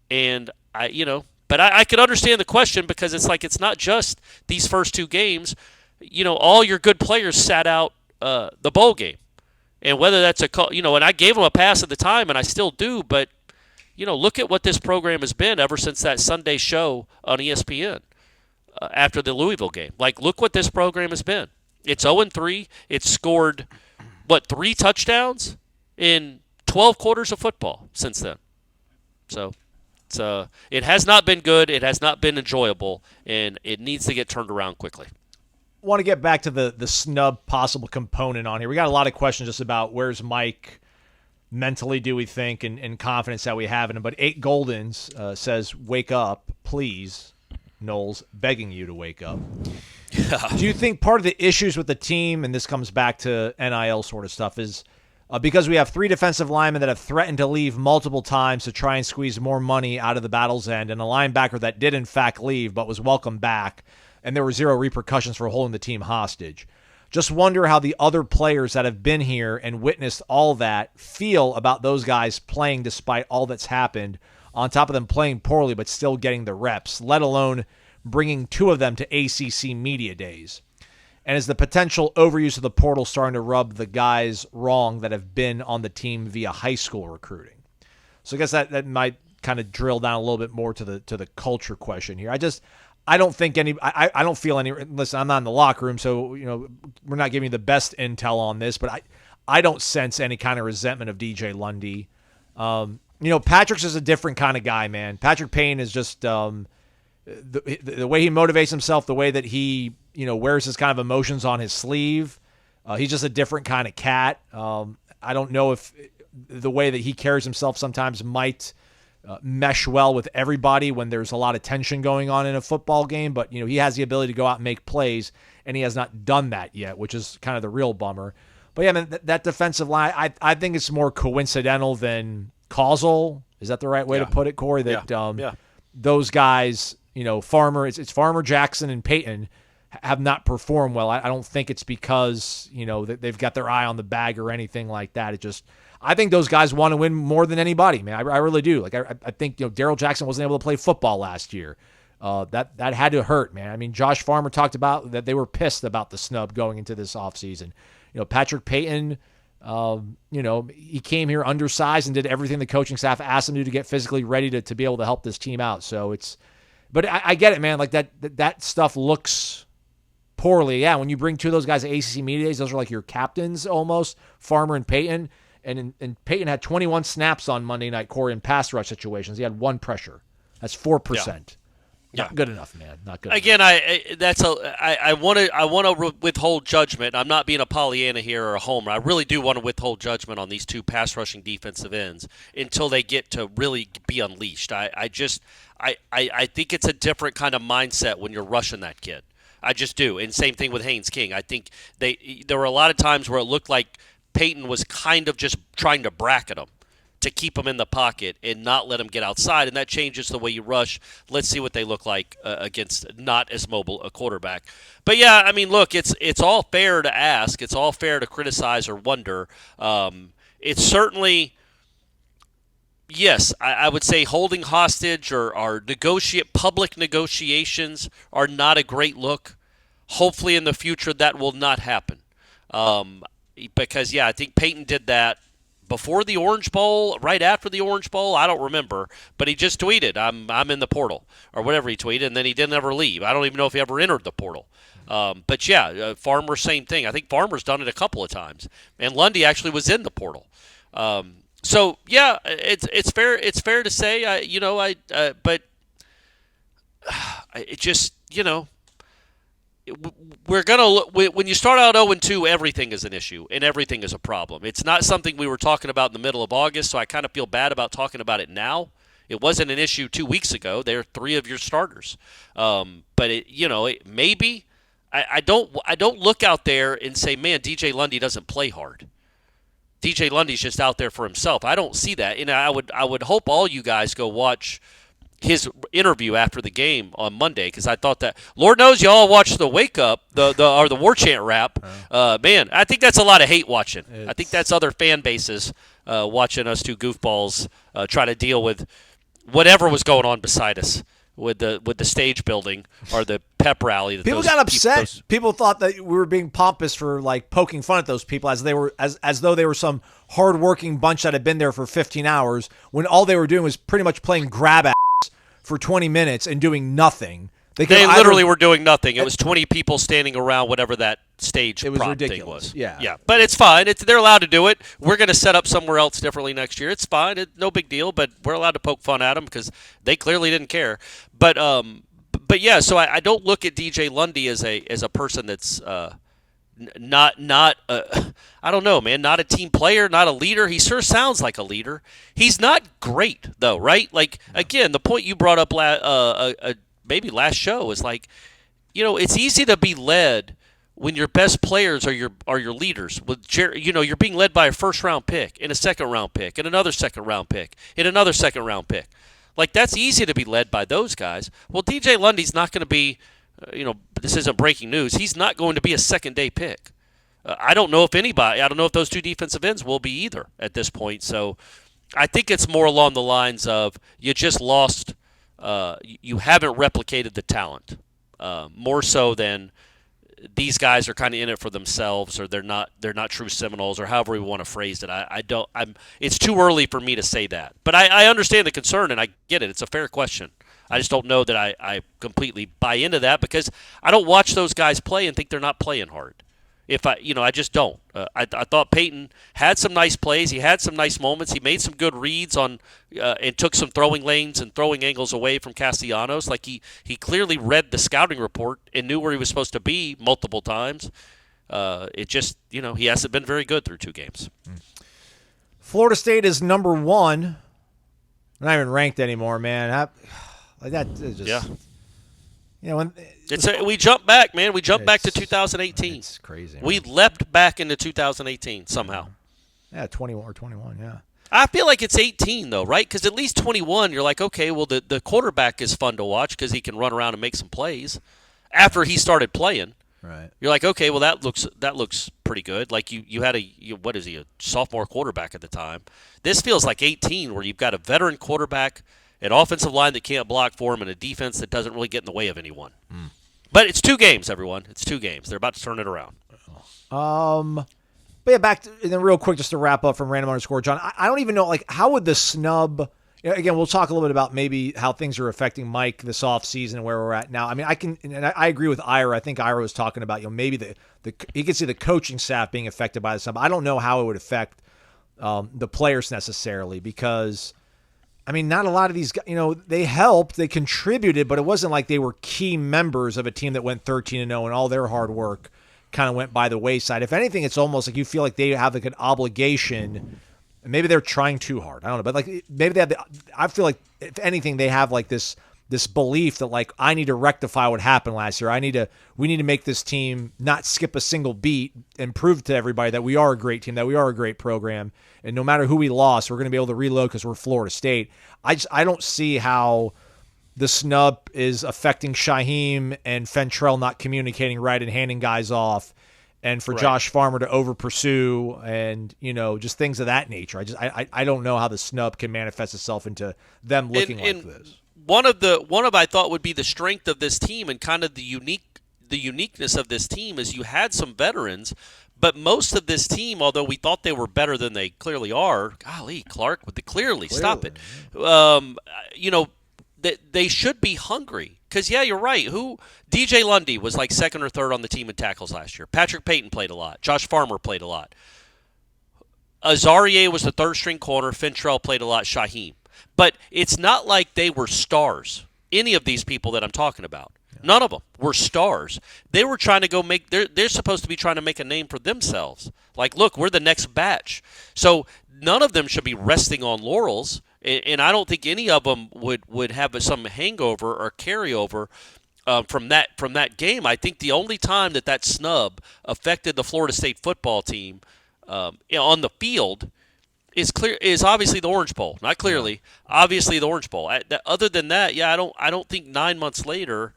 and but I could understand the question because it's like it's not just these first 2 games. All your good players sat out the bowl game. And whether that's and I gave them a pass at the time, and I still do, but, look at what this program has been ever since that Sunday show on ESPN after the Louisville game. Like, look what this program has been. It's 0-3. It's scored, 3 touchdowns in 12 quarters of football since then. So it has not been good. It has not been enjoyable, and it needs to get turned around quickly. Want to get back to the snub possible component on here. We got a lot of questions just about where's Mike mentally, do we think, and confidence that we have in him. But 8 Goldens says, wake up, please. Noles, begging you to wake up. Yeah. Do you think part of the issues with the team, and this comes back to NIL sort of stuff, is because we have 3 defensive linemen that have threatened to leave multiple times to try and squeeze more money out of the battle's end, and a linebacker that did in fact leave but was welcomed back, and there were 0 repercussions for holding the team hostage. Just wonder how the other players that have been here and witnessed all that feel about those guys playing despite all that's happened, on top of them playing poorly but still getting the reps, let alone bringing 2 of them to ACC Media Days. And is the potential overuse of the portal starting to rub the guys wrong that have been on the team via high school recruiting? So I guess that might kind of drill down a little bit more to the culture question here. I don't think I don't feel any. Listen, I'm not in the locker room, so we're not giving you the best intel on this, but I don't sense any kind of resentment of DJ Lundy. Patrick's is a different kind of guy, man. Patrick Payne is just the way he motivates himself, the way that he wears his kind of emotions on his sleeve. He's just a different kind of cat. I don't know if the way that he carries himself sometimes might mesh well with everybody when there's a lot of tension going on in a football game, but he has the ability to go out and make plays, and he has not done that yet, which is kind of the real bummer. But yeah, man, that defensive line, I think it's more coincidental than causal. Is that the right way to put it, Corey? That those guys, Farmer, it's Farmer, Jackson, and Peyton have not performed well. I don't think it's because that they've got their eye on the bag or anything like that. I think those guys want to win more than anybody, man. I really do. Like I think Darrell Jackson wasn't able to play football last year. That had to hurt, man. I mean, Josh Farmer talked about that they were pissed about the snub going into this offseason. Patrick Payton, he came here undersized and did everything the coaching staff asked him to get physically ready to be able to help this team out. So but I get it, man. Like that stuff looks poorly. Yeah, when you bring two of those guys at ACC Media Days, those are like your captains almost, Farmer and Payton. And Payton had 21 snaps on Monday night, Corey, in pass rush situations. He had one pressure. That's 4%. Not good enough, man. Not good Again, enough. I want to withhold judgment. I'm not being a Pollyanna here or a homer. I really do want to withhold judgment on these two pass rushing defensive ends until they get to really be unleashed. I think it's a different kind of mindset when you're rushing that kid. I just do. And same thing with Haynes King. I think there were a lot of times where it looked like Peyton was kind of just trying to bracket him to keep him in the pocket and not let him get outside, and that changes the way you rush. Let's see what they look like against not as mobile a quarterback. But, yeah, I mean, look, it's all fair to ask. It's all fair to criticize or wonder. It's certainly, yes, I would say holding hostage or public negotiations are not a great look. Hopefully in the future that will not happen. Because, yeah, I think Peyton did that before the Orange Bowl, right after the Orange Bowl. I don't remember, but he just tweeted, I'm in the portal, or whatever he tweeted, and then he didn't ever leave. I don't even know if he ever entered the portal. But, yeah, Farmer, same thing. I think Farmer's done it a couple of times, and Lundy actually was in the portal. So, yeah, it's fair. It's fair to say, but it just, we're going to look, when you start out 0-2, everything is an issue and everything is a problem. It's not something we were talking about in the middle of August, so I kind of feel bad about talking about it now. It wasn't an issue 2 weeks ago. They're three of your starters. But maybe I don't look out there and say, man, DJ Lundy doesn't play hard. DJ Lundy's just out there for himself. I don't see that. And I would hope all you guys go watch his interview after the game on Monday, because I thought that, Lord knows you all watched the Wake Up, the Warchant rap. Man, I think that's a lot of hate watching. I think that's other fan bases watching us two goofballs try to deal with whatever was going on beside us with the stage building or the pep rally. People got upset. People thought that we were being pompous for like poking fun at those people as though they were some hardworking bunch that had been there for 15 hours when all they were doing was pretty much playing grab ass for 20 minutes and doing nothing. They literally were doing nothing. It was 20 people standing around whatever that stage prop thing was. Yeah. But it's fine. They're allowed to do it. We're going to set up somewhere else differently next year. It's fine. No big deal, but we're allowed to poke fun at them because they clearly didn't care. But yeah, so I don't look at DJ Lundy as a person that's not I don't know, man, not a team player, not a leader. He sure sounds like a leader. He's not great though, right? Like, again, the point you brought up maybe last show is like, it's easy to be led when your best players are your leaders. You're being led by a first round pick and a second round pick and another second round pick and another second round pick. Like, that's easy to be led by those guys. Well, DJ Lundy's not going to be, this isn't breaking news. He's not going to be a second-day pick. I don't know if those two defensive ends will be either at this point. So I think it's more along the lines of you just lost, you haven't replicated the talent, more so than these guys are kind of in it for themselves, or they're not true Seminoles, or however we want to phrase it. It's too early for me to say that. But I understand the concern, and I get it. It's a fair question. I just don't know that I completely buy into that, because I don't watch those guys play and think they're not playing hard. I just don't. I thought Peyton had some nice plays. He had some nice moments. He made some good reads on and took some throwing lanes and throwing angles away from Castellanos. Like, he clearly read the scouting report and knew where he was supposed to be multiple times. It just, he hasn't been very good through 2 games. Florida State is number 1. Not even ranked anymore, man. We jumped back, man. We jumped back to 2018. It's crazy. We leapt back into 2018 somehow. Yeah, 21, yeah. I feel like it's 18, though, right? Because at least 21, you're like, okay, well, the quarterback is fun to watch because he can run around and make some plays after he started playing. Right. You're like, okay, well that looks pretty good. Like you had what is he, a sophomore quarterback at the time? This feels like 18, where you've got a veteran quarterback, an offensive line that can't block for him, and a defense that doesn't really get in the way of anyone. But it's 2 games, everyone. It's 2 games. They're about to turn it around. But yeah, and then real quick, just to wrap up from random_John, I don't even know, like, how would the snub, again, we'll talk a little bit about maybe how things are affecting Mike this offseason and where we're at now. I mean, I agree with Ira. I think Ira was talking about, maybe you could see the coaching staff being affected by the snub. I don't know how it would affect the players necessarily, because, I mean, not a lot of these guys, they helped, they contributed, but it wasn't like they were key members of a team that went 13-0 and all their hard work kind of went by the wayside. If anything, it's almost like you feel like they have like an obligation. Maybe they're trying too hard. I don't know, but like maybe they have. I feel like if anything, they have like this belief that like I need to rectify what happened last year. We need to make this team not skip a single beat and prove to everybody that we are a great team, that we are a great program, and no matter who we lost, we're going to be able to reload because we're Florida State. I don't see how the snub is affecting Shaheem and Fentrell not communicating right and handing guys off, and for Josh Farmer to over pursue and, just things of that nature. I don't know how the snub can manifest itself into them looking like this. One of I thought would be the strength of this team and kind of the uniqueness of this team is you had some veterans, but most of this team, although we thought they were better than they clearly are, golly, Clark with the clearly. Stop it. They should be hungry. Because, yeah, you're right. DJ Lundy was like second or third on the team in tackles last year. Patrick Payton played a lot. Josh Farmer played a lot. Azarie was the third-string corner. Fentrell played a lot. Shaheem. But it's not like they were stars, any of these people that I'm talking about. None of them were stars. They were trying to they're supposed to be trying to make a name for themselves. Like, look, we're the next batch. So none of them should be resting on laurels. And I don't think any of them would have some hangover or carryover from that game. I think the only time that snub affected the Florida State football team on the field is obviously the Orange Bowl. Not clearly, obviously the Orange Bowl. Other than that, I don't think 9 months later.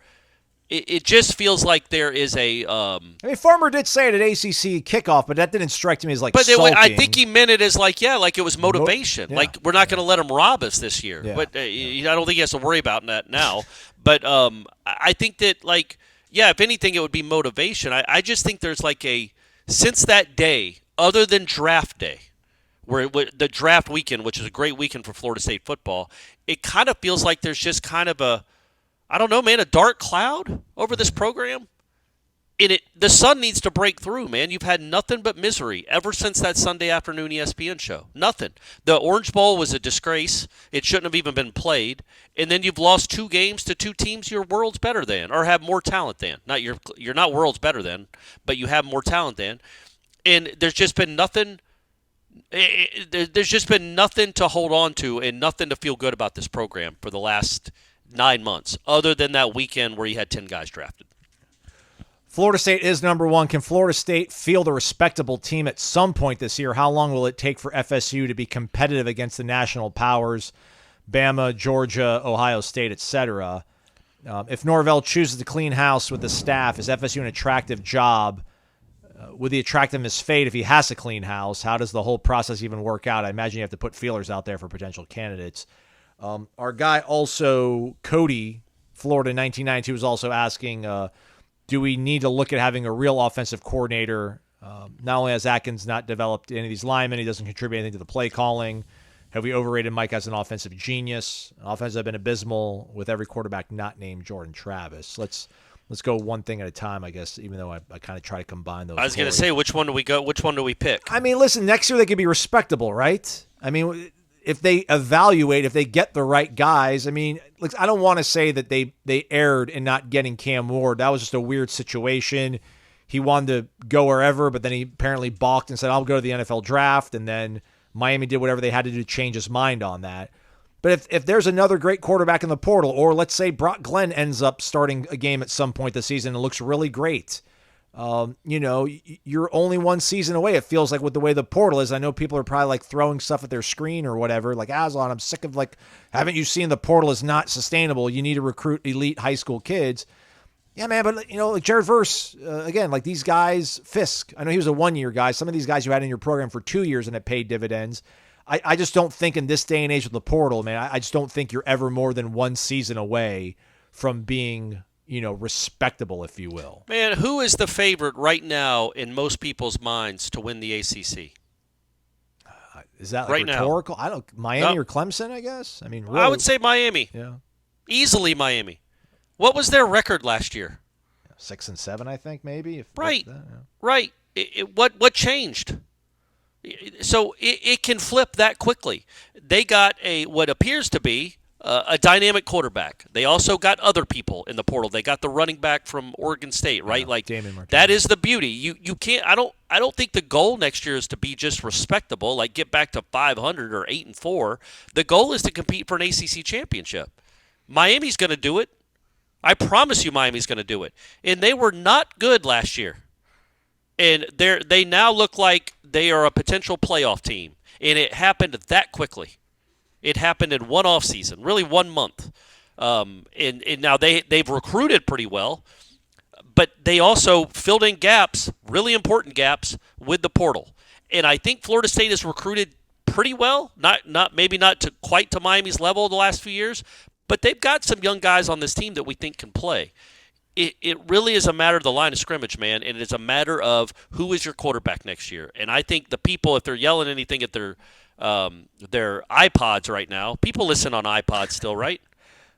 It just feels like there is a. I mean, Farmer did say it at ACC kickoff, but that didn't strike me as like. But I think he meant it as like it was motivation. Like we're not going to let him rob us this year. Yeah. But I don't think he has to worry about that now. But I think that if anything, it would be motivation. I just think there's since that day, other than draft day, where the draft weekend, which is a great weekend for Florida State football, it kind of feels like there's just kind of a. I don't know, man, a dark cloud over this program. The sun needs to break through, man. You've had nothing but misery ever since that Sunday afternoon ESPN show. Nothing. The Orange Bowl was a disgrace. It shouldn't have even been played. And then you've lost 2 games to 2 teams you're worlds better than or have more talent than. You're not worlds better than, but you have more talent than. And there's just been nothing. There's just been nothing to hold on to and nothing to feel good about this program for the last 9 months, other than that weekend where you had 10 guys drafted. Florida State is number 1. Can Florida State field a respectable team at some point this year? How long will it take for FSU to be competitive against the national powers, Bama, Georgia, Ohio State, etc.? If Norvell chooses to clean house with the staff, is FSU an attractive job? Would the attractiveness fade if he has to clean house? How does the whole process even work out? I imagine you have to put feelers out there for potential candidates. Our guy also, Cody, Florida 1992, was also asking, do we need to look at having a real offensive coordinator? Not only has Atkins not developed any of these linemen, he doesn't contribute anything to the play calling. Have we overrated Mike as an offensive genius? Offenses have been abysmal with every quarterback not named Jordan Travis. Let's go one thing at a time, I guess, even though I kind of try to combine those. I was going to say, which one do we go? Which one do we pick? I mean, listen, next year they could be respectable, right? I mean, if they evaluate, if they get the right guys, I mean, look, I don't want to say that they erred in not getting Cam Ward. That was just a weird situation. He wanted to go wherever, but then he apparently balked and said, I'll go to the NFL draft. And then Miami did whatever they had to do to change his mind on that. But if there's another great quarterback in the portal, or let's say Brock Glenn ends up starting a game at some point this season and looks really great, you're only one season away. It feels like with the way the portal is. I know people are probably throwing stuff at their screen or whatever. Like, Aslan, I'm sick of haven't you seen the portal is not sustainable? You need to recruit elite high school kids. Yeah, man, but like Jared Verse, again, like these guys, Fisk, I know he was a 1-year guy. Some of these guys you had in your program for 2 years and it paid dividends. I just don't think in this day and age with the portal, man, I just don't think you're ever more than one season away from being, respectable, if you will. Man, who is the favorite right now in most people's minds to win the ACC? Is that right rhetorical? Now? Miami or Clemson, I guess? I mean, really, I would say Miami. Yeah. Easily Miami. What was their record last year? 6-7, I think, maybe. Right. That, yeah. Right. What changed? So it can flip that quickly. They got what appears to be a dynamic quarterback. They also got other people in the portal. They got the running back from Oregon State, right? Yeah, like Damon that is the beauty. You can't. I don't think the goal next year is to be just respectable, like get back to 500 or 8-4. The goal is to compete for an ACC championship. Miami's going to do it. I promise you, Miami's going to do it. And they were not good last year. And they now look like they are a potential playoff team. And it happened that quickly. It happened in one off season, really 1 month. And now they've recruited pretty well, but they also filled in gaps, really important gaps, with the portal. And I think Florida State has recruited pretty well. Maybe not quite to Miami's level the last few years, but they've got some young guys on this team that we think can play. It really is a matter of the line of scrimmage, man, and it's a matter of who is your quarterback next year. And I think the people, if they're yelling anything at their iPods right now, people listen on iPods still, right?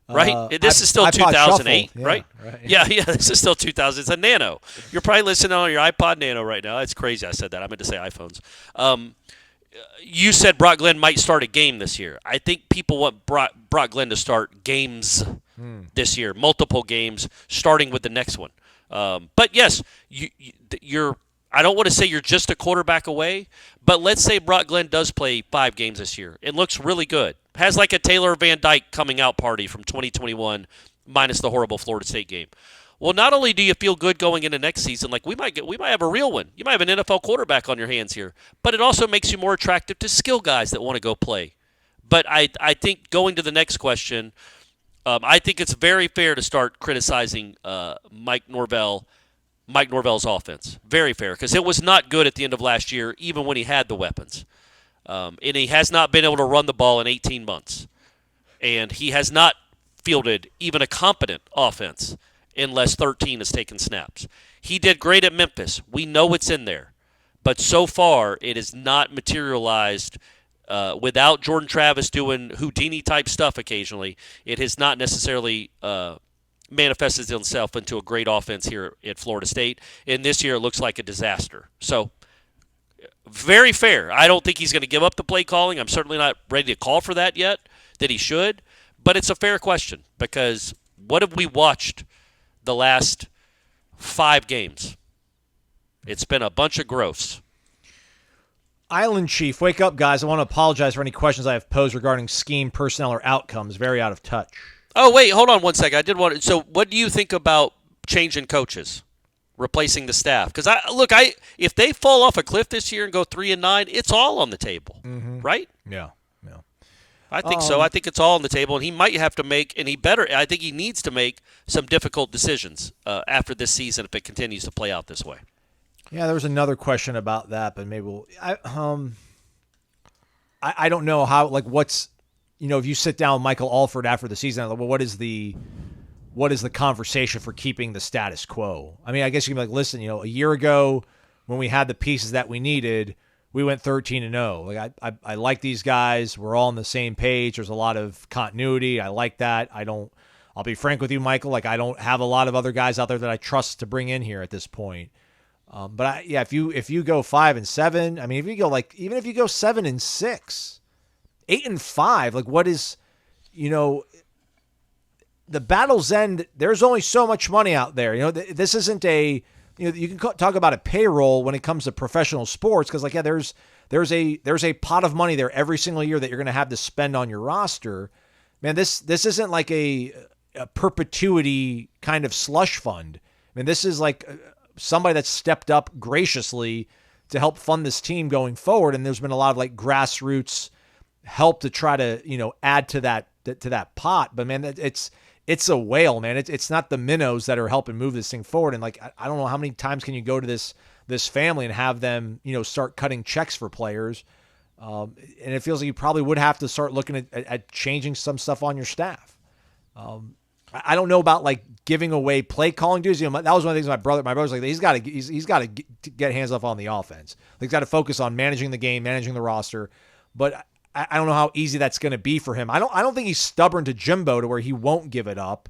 Right? This is still iPod 2008, Shuffle. right? Yeah, this is still 2000. It's a Nano. You're probably listening on your iPod Nano right now. It's crazy I said that. I meant to say iPhones. You said Brock Glenn might start a game this year. I think people want Brock Glenn to start games this year, multiple games, starting with the next one. But yes, you're. I don't want to say you're just a quarterback away, but let's say Brock Glenn does play 5 games this year. It looks really good. Has like a Taylor Van Dyke coming out party from 2021, minus the horrible Florida State game. Well, not only do you feel good going into next season, like we might have a real one. You might have an NFL quarterback on your hands here, but it also makes you more attractive to skill guys that want to go play. But I think going to the next question, I think it's very fair to start criticizing Mike Norvell's offense. Very fair, because it was not good at the end of last year, even when he had the weapons. And he has not been able to run the ball in 18 months. And he has not fielded even a competent offense unless 13 has taken snaps. He did great at Memphis. We know it's in there. But so far, it has not materialized without Jordan Travis doing Houdini-type stuff occasionally. It has not necessarily manifested itself into a great offense here at Florida State. And this year, it looks like a disaster. So, very fair. I don't think he's going to give up the play calling. I'm certainly not ready to call for that yet, that he should. But it's a fair question, because what have we watched the last 5 games? It's been a bunch of gross. Island Chief, wake up, guys. I want to apologize for any questions I have posed regarding scheme, personnel, or outcomes. Very out of touch. Oh, wait, hold on one second. I did want to. So, what do you think about changing coaches, replacing the staff? Because if they fall off a cliff this year and go 3-9, it's all on the table, right? Yeah. I think so. I think it's all on the table, and he might have to make, I think he needs to make some difficult decisions after this season if it continues to play out this way. Yeah, there was another question about that, but maybe I don't know how, like, what's, if you sit down with Michael Alford after the season, like, well, what is the conversation for keeping the status quo? I mean, I guess you can be like, listen, a year ago when we had the pieces that we needed, we went 13-0. Like, I like these guys. We're all on the same page. There's a lot of continuity. I like that. I'll be frank with you, Michael. Like, I don't have a lot of other guys out there that I trust to bring in here at this point. But if you go 5-7, I mean, even if you go 7-6, 8-5, like, what is, the battle's end? There's only so much money out there. This isn't a. You can talk about a payroll when it comes to professional sports, because there's a pot of money there every single year that you're going to have to spend on your roster. Man, this isn't like a perpetuity kind of slush fund. I mean, this is like somebody that's stepped up graciously to help fund this team going forward, and there's been a lot of like grassroots help to try to add to that pot. But man, it's a whale, man. It's not the minnows that are helping move this thing forward. And like, I don't know how many times can you go to this family and have them, start cutting checks for players. And it feels like you probably would have to start looking at changing some stuff on your staff. I don't know about like giving away play calling duties. That was one of the things my brother's like, he's got to get hands off on the offense. He's got to focus on managing the game, managing the roster. But I don't know how easy that's going to be for him. I don't think he's stubborn to Jimbo to where he won't give it up.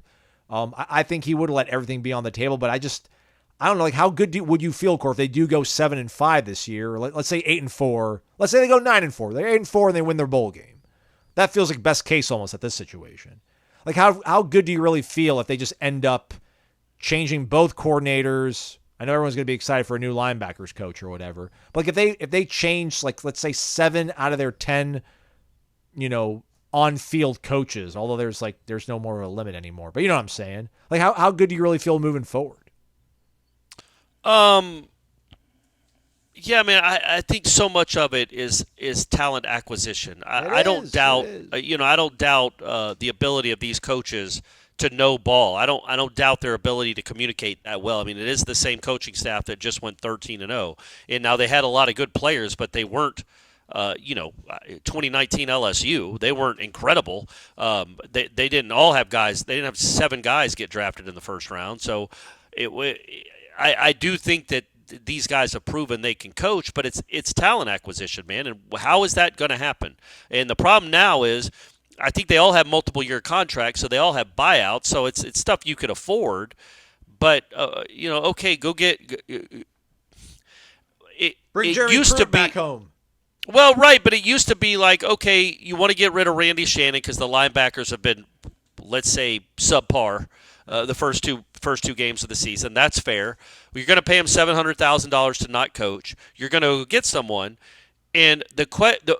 I think he would let everything be on the table, but I don't know, like how good would you feel, Cor, if they do go 7-5 this year? Or let's say 8-4. Let's say they go 9-4. They're 8-4 and they win their bowl game. That feels like best case almost at this situation. Like how good do you really feel if they just end up changing both coordinators? I know everyone's going to be excited for a new linebackers coach or whatever. But like if they change, like, let's say 7 out of their 10, on-field coaches, although there's no more of a limit anymore. But you know what I'm saying? Like how good do you really feel moving forward? Yeah, man, I think so much of it is talent acquisition. I don't doubt, I don't doubt the ability of these coaches to know ball. I don't doubt their ability to communicate that well. I mean, it is the same coaching staff that just went 13-0, and now they had a lot of good players, but they weren't. 2019 LSU, they weren't incredible. They didn't all have guys. They didn't have 7 guys get drafted in the first round. So I do think that these guys have proven they can coach, but it's talent acquisition, man. And how is that going to happen? And the problem now is I think they all have multiple year contracts, so they all have buyouts. So it's stuff you could afford. But okay, go get it. Bring Jeremy used to be back home. Well, right, but it used to be like, okay, you want to get rid of Randy Shannon because the linebackers have been, let's say, subpar the first two games of the season. That's fair. You're going to pay him $700,000 to not coach. You're going to get someone, and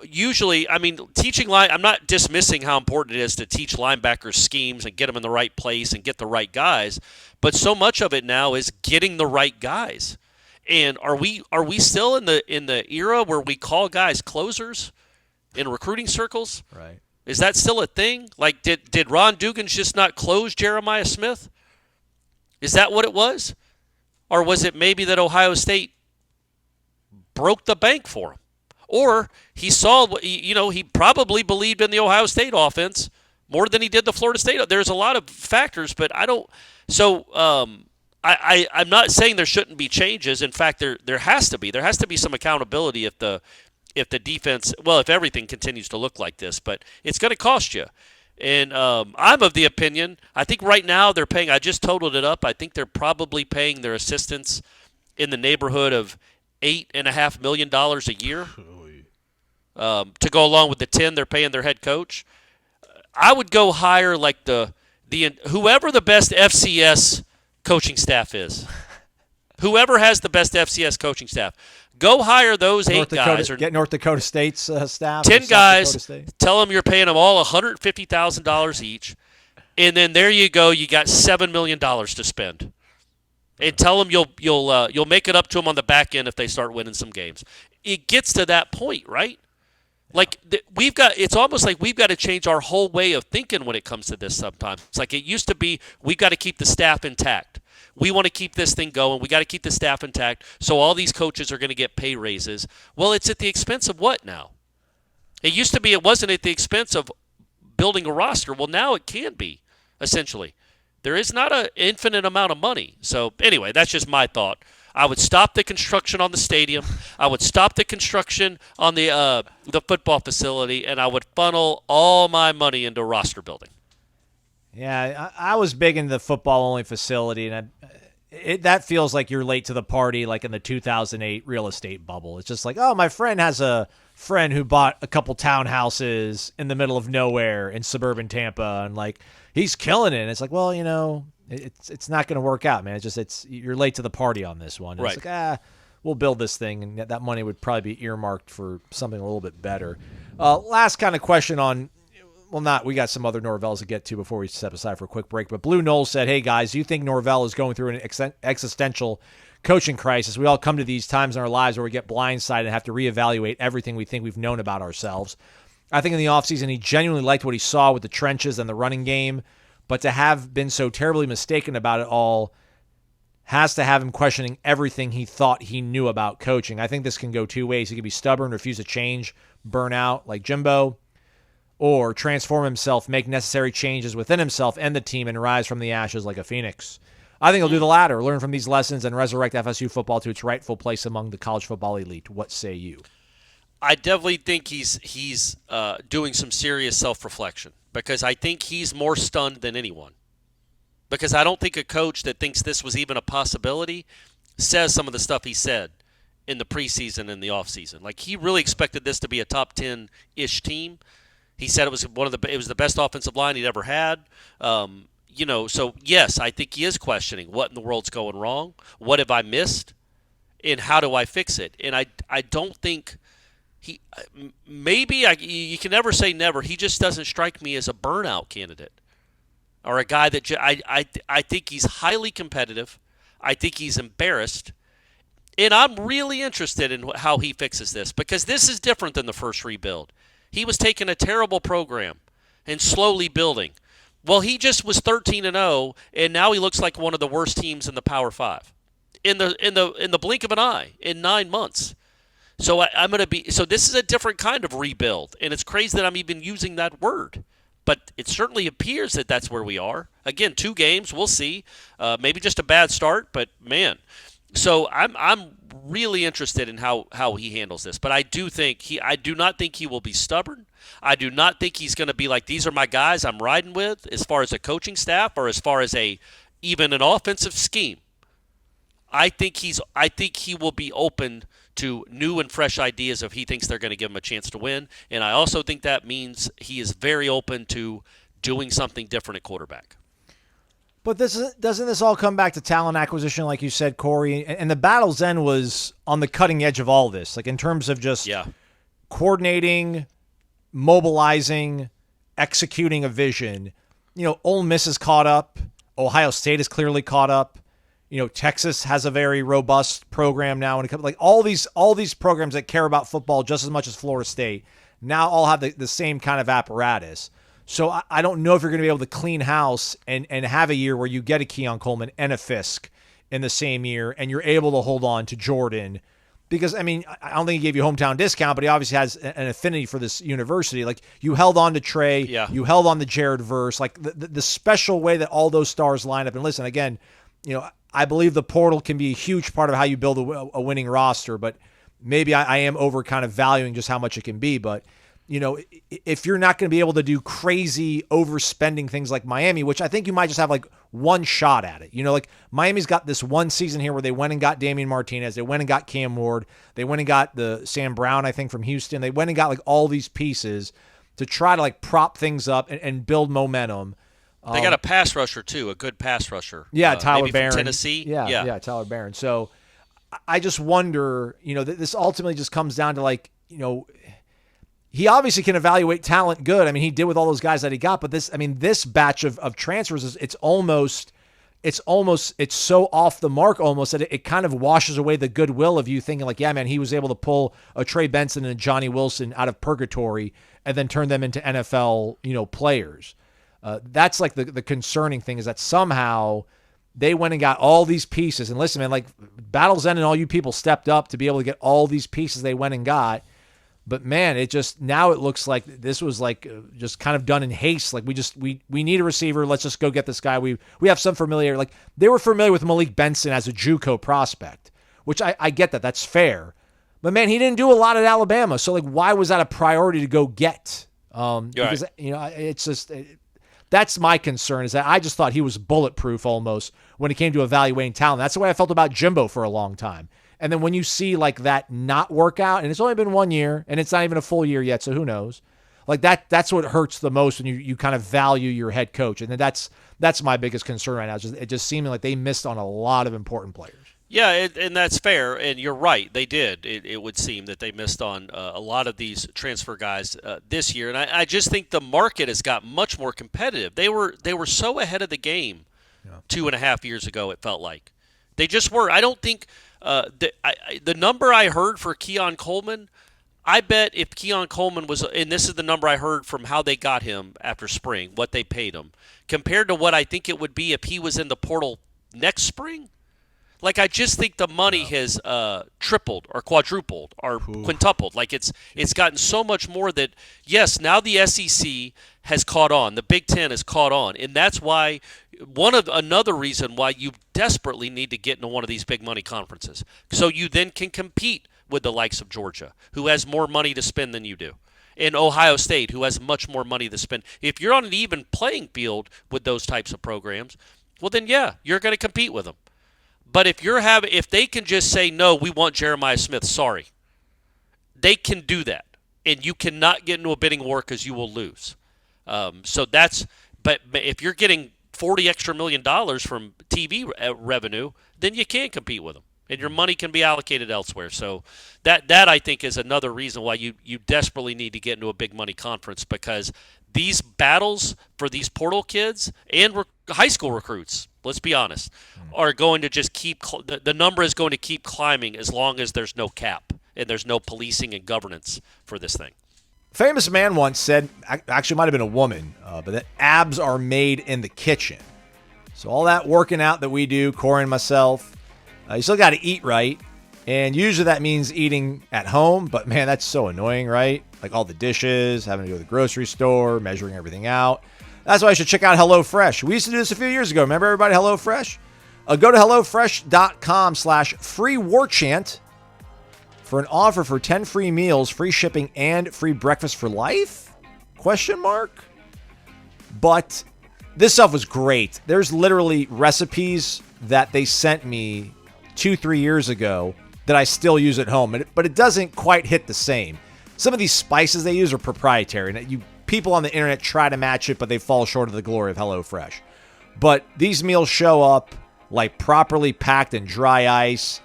usually, I mean, teaching line. I'm not dismissing how important it is to teach linebackers schemes and get them in the right place and get the right guys, but so much of it now is getting the right guys. And are we still in the era where we call guys closers in recruiting circles? Right. Is that still a thing? Like, did Ron Dugans just not close Jeremiah Smith? Is that what it was? Or was it maybe that Ohio State broke the bank for him? Or he saw, he probably believed in the Ohio State offense more than he did the Florida State. There's a lot of factors, but I don't. So I'm not saying there shouldn't be changes. In fact, there has to be. There has to be some accountability if the defense, if everything continues to look like this, but it's going to cost you. And I'm of the opinion, I think right now they're paying, I just totaled it up, I think they're probably paying their assistants in the neighborhood of $8.5 million a year to go along with the 10 they're paying their head coach. I would go higher like the whoever the best FCS coaching staff is. Whoever has the best FCS coaching staff. Go hire those North 8 Dakota, guys. Get North Dakota State's staff. 10 guys, tell them you're paying them all $150,000 each, and then there you go. You got $7 million to spend. And tell them you'll make it up to them on the back end if they start winning some games. It gets to that point, right? Like it's almost like we've got to change our whole way of thinking when it comes to this sometimes. It's like it used to be we've got to keep the staff intact. We want to keep this thing going. We got to keep the staff intact. So all these coaches are going to get pay raises. Well, it's at the expense of what now? It used to be it wasn't at the expense of building a roster. Well, now it can be, essentially. There is not an infinite amount of money. So anyway, that's just my thought. I would stop the construction on the stadium. I would stop the construction on the football facility, and I would funnel all my money into roster building. Yeah, I was big into the football-only facility, and that feels like you're late to the party, like in the 2008 real estate bubble. It's just like, oh, my friend has a friend who bought a couple townhouses in the middle of nowhere in suburban Tampa, and like he's killing it. And it's like, well, it's not going to work out, man. You're late to the party on this one. And right. It's like, we'll build this thing, and that money would probably be earmarked for something a little bit better. Last kind of question on. Well, we got some other Norvells to get to before we step aside for a quick break. But Blue Noles said, hey, guys, do you think Norvell is going through an existential coaching crisis? We all come to these times in our lives where we get blindsided and have to reevaluate everything we think we've known about ourselves. I think in the offseason he genuinely liked what he saw with the trenches and the running game, but to have been so terribly mistaken about it all has to have him questioning everything he thought he knew about coaching. I think this can go two ways. He can be stubborn, refuse to change, burn out like Jimbo, or transform himself, make necessary changes within himself and the team, and rise from the ashes like a phoenix. I think he'll do the latter, learn from these lessons, and resurrect FSU football to its rightful place among the college football elite. What say you? I definitely think he's doing some serious self-reflection, because I think he's more stunned than anyone. Because I don't think a coach that thinks this was even a possibility says some of the stuff he said in the preseason and the offseason. Like, he really expected this to be a top 10-ish team. He said it was the best offensive line he'd ever had. So yes, I think he is questioning what in the world's going wrong. What have I missed? And how do I fix it? And I don't think you can never say never. He just doesn't strike me as a burnout candidate or a guy that I think he's highly competitive. I think he's embarrassed. And I'm really interested in how he fixes this, because this is different than the first rebuild. He was taking a terrible program and slowly building. Well, he just was 13-0, and now he looks like one of the worst teams in the Power 5 in the blink of an eye in 9 months. So so this is a different kind of rebuild, and it's crazy that I'm even using that word. But it certainly appears that that's where we are. Again, 2 games, we'll see. Maybe just a bad start, but man. So I'm really interested in how he handles this. But I do not think he will be stubborn. I do not think he's going to be like, these are my guys I'm riding with, as far as a coaching staff or as far as even an offensive scheme. I think he will be open to new and fresh ideas if he thinks they're going to give him a chance to win. And I also think that means he is very open to doing something different at quarterback. But doesn't this all come back to talent acquisition, like you said, Corey? And the Battle's End was on the cutting edge of all this, like in terms of just coordinating, mobilizing, executing a vision. Ole Miss is caught up. Ohio State is clearly caught up. Texas has a very robust program now. When it comes, like all these programs that care about football just as much as Florida State now all have the same kind of apparatus. So I don't know if you're going to be able to clean house and have a year where you get a Keon Coleman and a Fisk in the same year, and you're able to hold on to Jordan. Because, I don't think he gave you a hometown discount, but he obviously has an affinity for this university. Like, you held on to Trey. Yeah. You held on to Jared Verse. Like, the special way that all those stars line up. And listen, again, I believe the portal can be a huge part of how you build a winning roster, but maybe I am over kind of valuing just how much it can be. But, if you're not going to be able to do crazy overspending things like Miami, which I think you might just have like one shot at it. Like Miami's got this one season here where they went and got Damian Martinez. They went and got Cam Ward. They went and got the Sam Brown, I think, from Houston. They went and got like all these pieces to try to like prop things up and build momentum. They got a pass rusher too, a good pass rusher. Yeah, Tyler maybe Barron. From Tennessee. Yeah, Tyler Barron. So I just wonder, this ultimately just comes down to like, he obviously can evaluate talent good. He did with all those guys that he got, but this batch of transfers it's so off the mark almost that it kind of washes away the goodwill of you thinking like, yeah, man, he was able to pull a Trey Benson and a Johnny Wilson out of purgatory and then turn them into NFL, players. That's like the concerning thing, is that somehow they went and got all these pieces. And listen, man, like Battle's End and all you people stepped up to be able to get all these pieces they went and got. But man, now it looks like this was like just kind of done in haste. Like we need a receiver. Let's just go get this guy. We have some familiarity. Like they were familiar with Malik Benson as a JUCO prospect, which I get that. That's fair. But man, he didn't do a lot at Alabama. So like, why was that a priority to go get? Because it's just that's my concern, is that I just thought he was bulletproof almost when it came to evaluating talent. That's the way I felt about Jimbo for a long time. And then when you see like that not work out, and it's only been 1 year and it's not even a full year yet, so who knows? Like that's what hurts the most when you kind of value your head coach. And then that's my biggest concern right now. It just seeming like they missed on a lot of important players. Yeah, and that's fair, and you're right. They did. It would seem that they missed on a lot of these transfer guys this year, and I just think the market has got much more competitive. They were so ahead of the game 2.5 years ago. It felt like they just were. I don't think the number I heard for Keon Coleman, I bet if Keon Coleman was, and this is the number I heard from how they got him after spring, what they paid him, compared to what I think it would be if he was in the portal next spring. Like, I just think the money has tripled or quadrupled or quintupled. Like, it's gotten so much more that, yes, now the SEC has caught on. The Big Ten has caught on. And that's why another reason why you desperately need to get into one of these big money conferences. So you then can compete with the likes of Georgia, who has more money to spend than you do, and Ohio State, who has much more money to spend. If you're on an even playing field with those types of programs, well, then, yeah, you're going to compete with them. But if they can just say, no, we want Jeremiah Smith, sorry, they can do that. And you cannot get into a bidding war because you will lose. But if you're getting $40 extra million from TV revenue, then you can compete with them. And your money can be allocated elsewhere. So that I think is another reason why you desperately need to get into a big money conference, because these battles for these portal kids and high school recruits, let's be honest, are going to just the number is going to keep climbing as long as there's no cap and there's no policing and governance for this thing. Famous man once said, actually might have been a woman, but that abs are made in the kitchen. So all that working out that we do, Corey and myself, you still got to eat right. And usually that means eating at home, but man, that's so annoying, right? Like all the dishes, having to go to the grocery store, measuring everything out. That's why I should check out HelloFresh. We used to do this a few years ago. Remember everybody, HelloFresh? Go to HelloFresh.com/free warchant for an offer for 10 free meals, free shipping, and free breakfast for life? ? But this stuff was great. There's literally recipes that they sent me 2-3 years ago that I still use at home, but it doesn't quite hit the same. Some of these spices they use are proprietary, and people on the internet try to match it, but they fall short of the glory of HelloFresh. But these meals show up like properly packed in dry ice.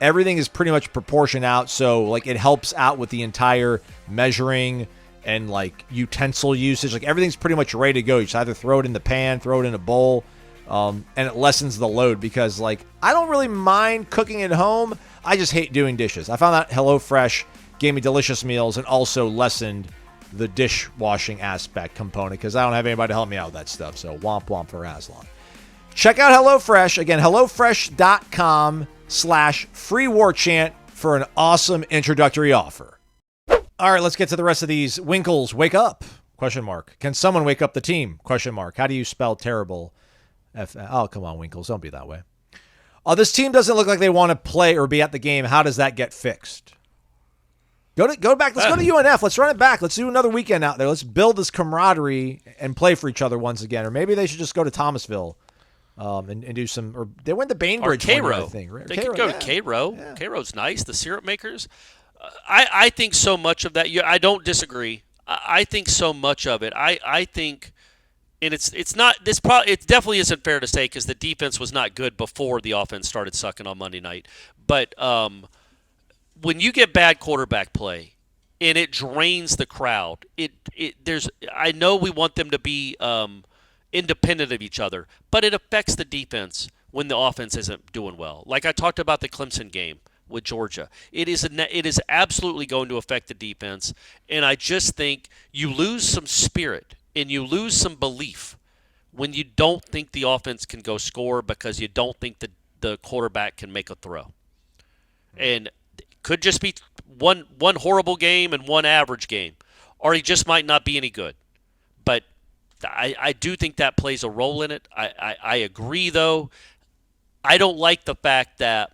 Everything is pretty much proportioned out, so like it helps out with the entire measuring and like utensil usage. Like everything's pretty much ready to go. You just either throw it in the pan, throw it in a bowl, and it lessens the load, because like I don't really mind cooking at home. I just hate doing dishes. I found out HelloFresh gave me delicious meals and also lessened the dishwashing aspect component, because I don't have anybody to help me out with that stuff. So womp womp for Aslan. Check out HelloFresh. Again, HelloFresh.com/free warchant for an awesome introductory offer. All right, let's get to the rest of these. Winkles, wake up? ? Can someone wake up the team ? How do you spell terrible? Oh, come on, Winkles. Don't be that way. This team doesn't look like they want to play or be at the game. How does that get fixed? Go back. Let's go to UNF. Let's run it back. Let's do another weekend out there. Let's build this camaraderie and play for each other once again. Or maybe they should just go to Thomasville and do some. Or they went to Bainbridge. Or Cairo. I think. Right? They could go to Cairo. Yeah. Cairo's nice. The syrup makers. I think so much of that. I don't disagree. I think so much of it. I think, and it's not. It definitely isn't fair to say, because the defense was not good before the offense started sucking on Monday night. But when you get bad quarterback play and it drains the crowd, I know we want them to be independent of each other, but it affects the defense when the offense isn't doing well. Like I talked about the Clemson game with Georgia. It is absolutely going to affect the defense, and I just think you lose some spirit and you lose some belief when you don't think the offense can go score because you don't think the quarterback can make a throw. And could just be one horrible game and one average game, or he just might not be any good. But I do think that plays a role in it. I agree, though. I don't like the fact that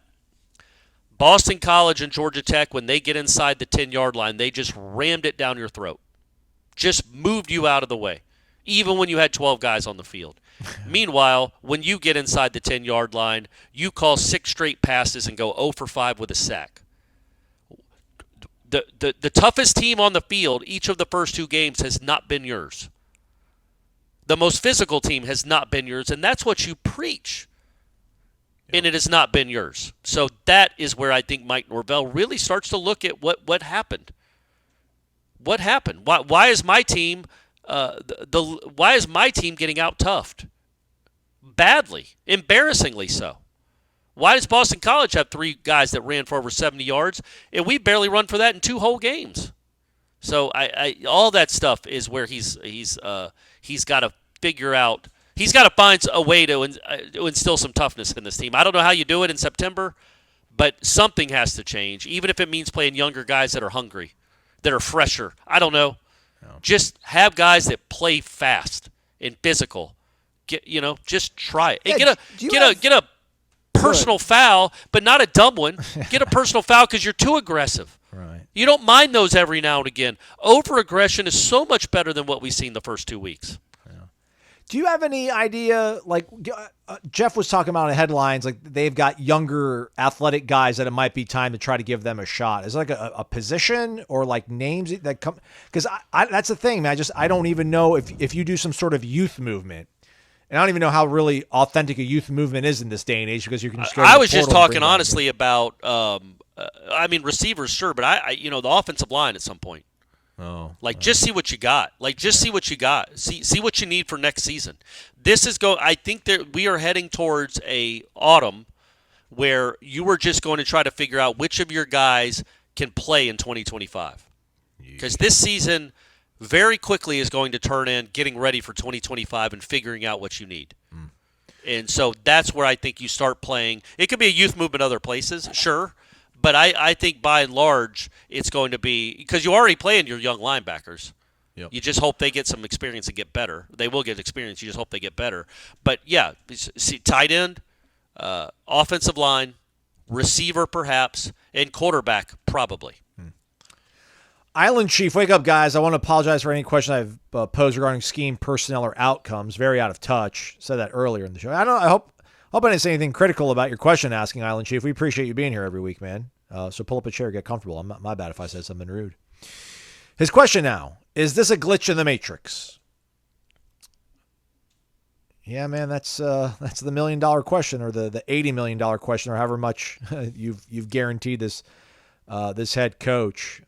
Boston College and Georgia Tech, when they get inside the 10-yard line, they just rammed it down your throat. Just moved you out of the way, even when you had 12 guys on the field. Meanwhile, when you get inside the 10-yard line, you call 6 straight passes and go 0 for 5 with a sack. The toughest team on the field each of the first 2 games has not been yours. The most physical team has not been yours, and that's what you preach. And it has not been yours. So that is where I think Mike Norvell really starts to look at what happened. What happened? Why is my team why is my team getting out toughed? Badly, embarrassingly so. Why does Boston College have 3 guys that ran for over 70 yards, and we barely run for that in 2 whole games? So I all that stuff is where he's got to figure out. He's got to find a way to instill some toughness in this team. I don't know how you do it in September, but something has to change, even if it means playing younger guys that are hungry, that are fresher. I don't know. No. Just have guys that play fast and physical. Just try it. Yeah, get a personal foul, but not a dumb one. Get a personal foul because you're too aggressive. Right. You don't mind those every now and again. Over-aggression is so much better than what we've seen the first 2 weeks. Do you have any idea, like Jeff was talking about in headlines, like they've got younger athletic guys that it might be time to try to give them a shot? Is it like a position or like names that come? Because that's the thing, man. I don't even know if you do some sort of youth movement. And I don't even know how really authentic a youth movement is in this day and age because you can just go to I the was just portal and talking bring honestly about, receivers, sure, but the offensive line at some point. Just see what you got. See what you need for next season. I think that we are heading towards a autumn where you are just going to try to figure out which of your guys can play in 2025. Because this season very quickly is going to turn in getting ready for 2025 and figuring out what you need. And so that's where I think you start playing. It could be a youth movement other places, sure. But I think by and large it's going to be – because you already play in your young linebackers. Yep. You just hope they get some experience and get better. They will get experience. You just hope they get better. But, yeah, see, tight end, offensive line, receiver perhaps, and quarterback probably. Island Chief, wake up, guys. I want to apologize for any question I've posed regarding scheme, personnel, or outcomes. Very out of touch. Said that earlier in the show. I hope I didn't say anything critical about your question asking, Island Chief. We appreciate you being here every week, man. So pull up a chair, get comfortable. My bad if I said something rude. His question now, is this a glitch in the Matrix? Yeah, man, that's the $1 million question or the $80 million question or however much you've guaranteed this head coach.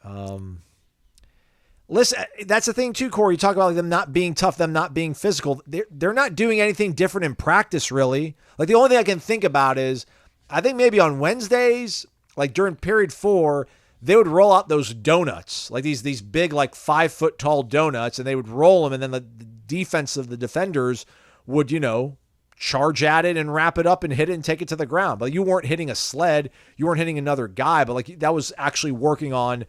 Listen, that's the thing too, Corey. You talk about them not being tough, them not being physical. They're not doing anything different in practice, really. Like the only thing I can think about is, I think maybe on Wednesdays, like during period 4, they would roll out those donuts, like these big, like 5-foot tall donuts, and they would roll them, and then the defense of the defenders would, charge at it and wrap it up and hit it and take it to the ground. But you weren't hitting a sled, you weren't hitting another guy, but like that was actually working on,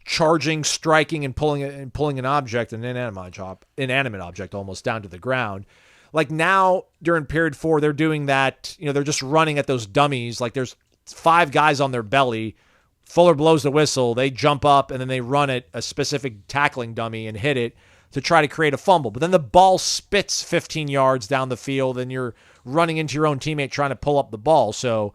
charging, striking, and pulling an object, an inanimate object almost down to the ground. Like now during period 4, they're doing that, they're just running at those dummies. Like there's 5 guys on their belly. Fuller blows the whistle. They jump up and then they run at a specific tackling dummy and hit it to try to create a fumble. But then the ball spits 15 yards down the field and you're running into your own teammate trying to pull up the ball. So,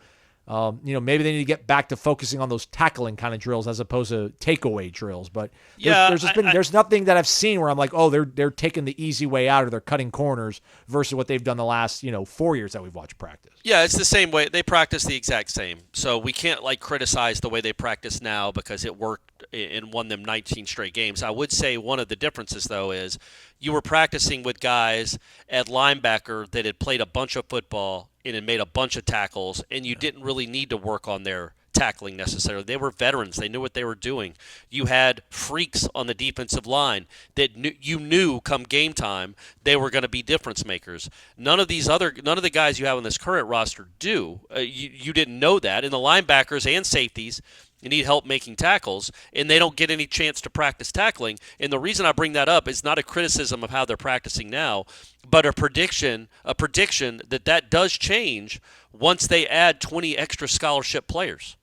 maybe they need to get back to focusing on those tackling kind of drills as opposed to takeaway drills. But there's nothing that I've seen where I'm like, oh, they're taking the easy way out or they're cutting corners versus what they've done the last 4 years that we've watched practice. Yeah, it's the same way. They practice the exact same. So we can't criticize the way they practice now because it worked and won them 19 straight games. I would say one of the differences though is you were practicing with guys at linebacker that had played a bunch of football and had made a bunch of tackles, and you didn't really need to work on their tackling necessarily. They were veterans. They knew what they were doing. You had freaks on the defensive line that you knew come game time they were going to be difference makers. None of the guys you have on this current roster do. You didn't know that. And the linebackers and safeties need help making tackles, and they don't get any chance to practice tackling. And the reason I bring that up is not a criticism of how they're practicing now, but a prediction that does change once they add 20 extra scholarship players.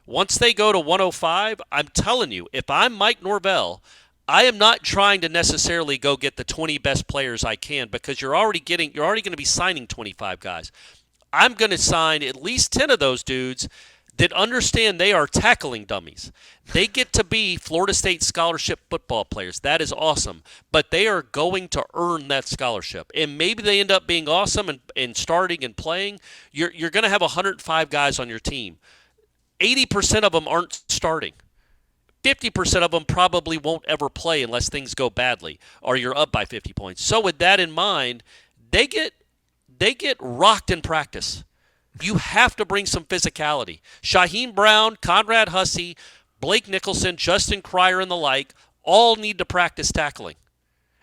Once they go to 105, I'm telling you, if I'm Mike Norvell, I am not trying to necessarily go get the 20 best players I can because you're already going to be signing 25 guys. I'm going to sign at least 10 of those dudes that understand they are tackling dummies. They get to be Florida State scholarship football players. That is awesome. But they are going to earn that scholarship. And maybe they end up being awesome and starting and playing. You're going to have 105 guys on your team. 80% of them aren't starting. 50% of them probably won't ever play unless things go badly or you're up by 50 points. So with that in mind, they get rocked in practice. You have to bring some physicality. Shaheem Brown, Conrad Hussey, Blake Nicholson, Justin Cryer, and the like all need to practice tackling.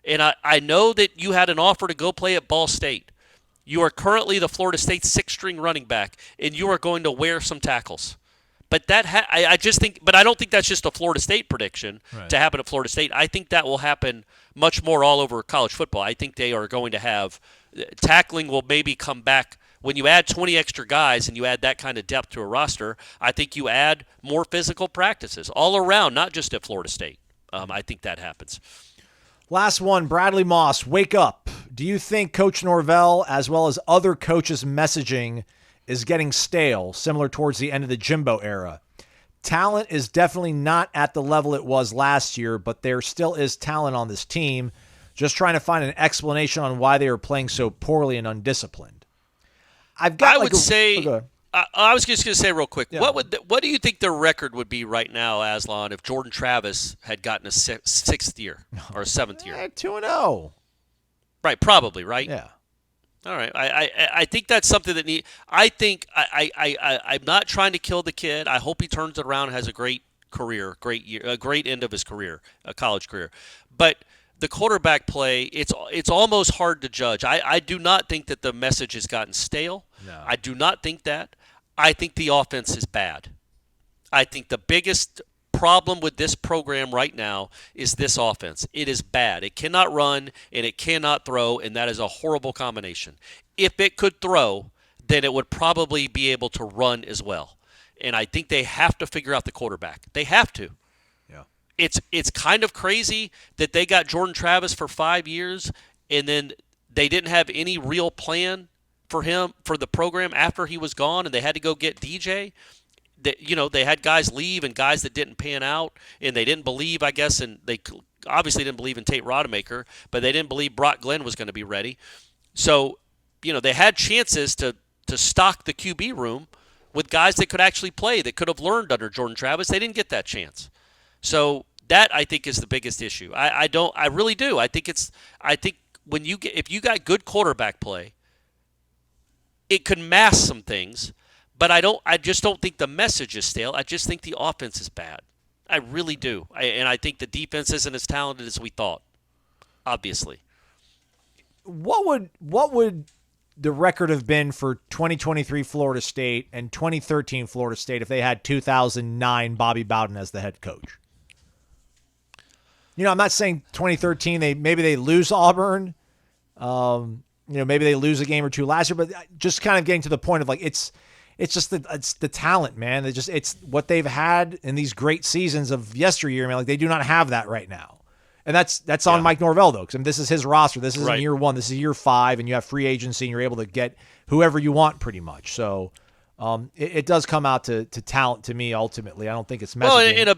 And I know that you had an offer to go play at Ball State. You are currently the Florida State sixth-string running back, and you are going to wear some tackles. But I just think, but I don't think that's just a Florida State prediction to happen at Florida State. I think that will happen much more all over college football. I think they are going to have tackling will maybe come back when you add 20 extra guys and you add that kind of depth to a roster. I think you add more physical practices all around, not just at Florida State. I think that happens. Last one, Bradley Moss, wake up. Do you think Coach Norvell, as well as other coaches' messaging, is getting stale, similar towards the end of the Jimbo era? Talent is definitely not at the level it was last year, but there still is talent on this team. Just trying to find an explanation on why they are playing so poorly and undisciplined. I was just going to say real quick, yeah. What do you think their record would be right now, Aslan, if Jordan Travis had gotten a sixth year or a seventh year? 2-0. Right, probably, right? Yeah. All right. I think that's something that I'm not trying to kill the kid. I hope he turns it around and has a great career, great year, a great end of his career, a college career. But the quarterback play, it's almost hard to judge. I do not think that the message has gotten stale. No. I do not think that. I think the offense is bad. I think the biggest problem with this program right now is this offense. It is bad. It cannot run and it cannot throw, and that is a horrible combination. If it could throw, then it would probably be able to run as well. And I think they have to figure out the quarterback. They have to. Yeah. It's kind of crazy that they got Jordan Travis for 5 years and then they didn't have any real plan for him, for the program after he was gone, and they had to go get DJ. They had guys leave and guys that didn't pan out, and they didn't believe, I guess, and they obviously didn't believe in Tate Rodemaker, but they didn't believe Brock Glenn was going to be ready. So, they had chances to stock the QB room with guys that could actually play, that could have learned under Jordan Travis. They didn't get that chance. So that, I think, is the biggest issue. I really do. I think if you got good quarterback play, it could mask some things. But I just don't think the message is stale. I just think the offense is bad. I really do. And I think the defense isn't as talented as we thought, obviously. What would the record have been for 2023 Florida State and 2013 Florida State if they had 2009 Bobby Bowden as the head coach? I'm not saying 2013 maybe they lose Auburn. Maybe they lose a game or two last year, but just kind of getting to the point of it's just it's the talent, man. It's what they've had in these great seasons of yesteryear, man. They do not have that right now. And that's on Mike Norvell, though, because this is his roster. This isn't year one. This is year 5, and you have free agency, and you're able to get whoever you want pretty much. So it does come out to talent to me, ultimately. I don't think it's messaging. Well, and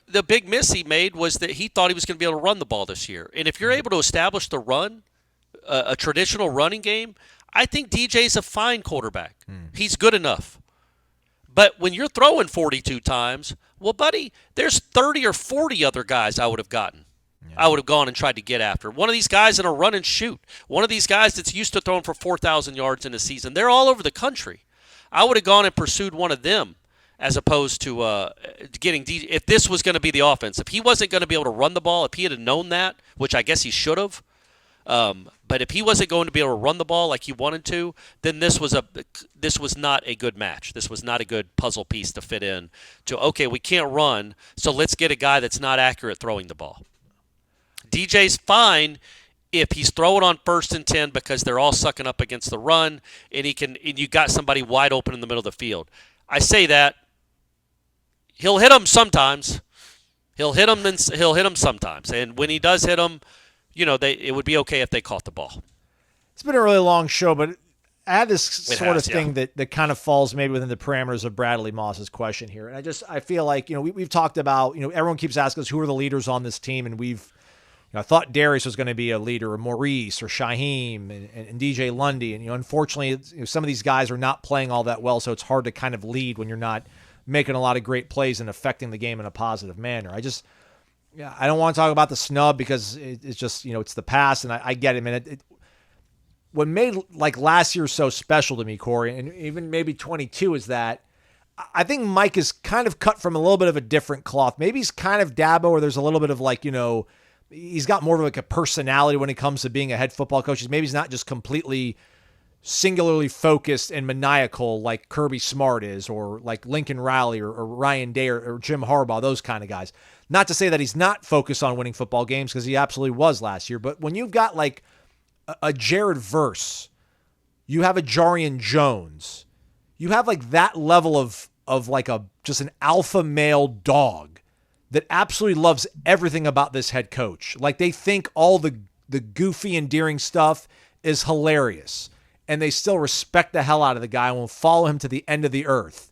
the big miss he made was that he thought he was going to be able to run the ball this year. And if you're able to establish the run, a traditional running game, I think DJ's a fine quarterback. He's good enough. But when you're throwing 42 times, well, buddy, there's 30 or 40 other guys I would have gotten. Yeah. I would have gone and tried to get after. One of these guys in a run and shoot. One of these guys that's used to throwing for 4,000 yards in a season. They're all over the country. I would have gone and pursued one of them as opposed to getting DJ. If this was going to be the offense, if he wasn't going to be able to run the ball, if he had known that, which I guess he should have, but if he wasn't going to be able to run the ball like he wanted to, then this was not a good match. This was not a good puzzle piece to fit in to, okay, we can't run, so let's get a guy that's not accurate throwing the ball. DJ's fine if he's throwing on 1st and 10 because they're all sucking up against the run and you got somebody wide open in the middle of the field. I say that. He'll hit them sometimes. He'll hit them sometimes. And when he does hit them, it would be okay if they caught the ball. It's been a really long show, but I had this sort of thing that kind of falls maybe within the parameters of Bradley Moss's question here. And I feel like, we've talked about, everyone keeps asking us who are the leaders on this team. And I thought Darius was going to be a leader, or Maurice, or Shaheem, and DJ Lundy. And, unfortunately, some of these guys are not playing all that well, so it's hard to kind of lead when you're not making a lot of great plays and affecting the game in a positive manner. I don't want to talk about the snub because it's just, it's the past, and I get it, man. what made like last year so special to me, Corey, and even maybe 22, is that I think Mike is kind of cut from a little bit of a different cloth. Maybe he's kind of Dabo, or there's a little bit of like, he's got more of like a personality when it comes to being a head football coach. Maybe he's not just completely singularly focused and maniacal like Kirby Smart is, or like Lincoln Riley or Ryan Day or Jim Harbaugh, those kind of guys. Not to say that he's not focused on winning football games, because he absolutely was last year. But when you've got like a Jared Verse, you have a Jarian Jones, you have like that level of like just an alpha male dog that absolutely loves everything about this head coach. Like they think all the goofy, endearing stuff is hilarious, and they still respect the hell out of the guy and will follow him to the end of the earth.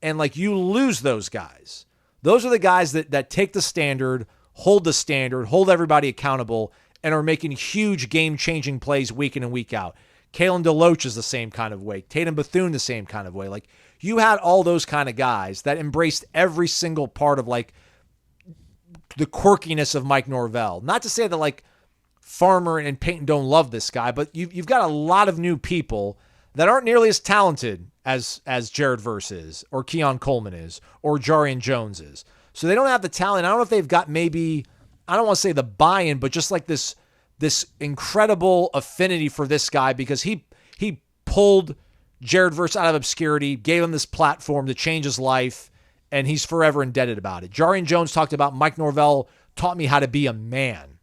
And like you lose those guys. Those are the guys that take the standard, hold everybody accountable, and are making huge game-changing plays week in and week out. Kalen DeLoach is the same kind of way. Tatum Bethune the same kind of way. Like you had all those kind of guys that embraced every single part of like the quirkiness of Mike Norvell. Not to say that like Farmer and Peyton don't love this guy, but you've got a lot of new people that aren't nearly as talented as Jared Verse is, or Keon Coleman is, or Jarian Jones is. So they don't have the talent. I don't know if they've got maybe, I don't want to say the buy-in, but just like this incredible affinity for this guy, because he pulled Jared Verse out of obscurity, gave him this platform to change his life, and he's forever indebted about it. Jarian Jones talked about Mike Norvell taught me how to be a man.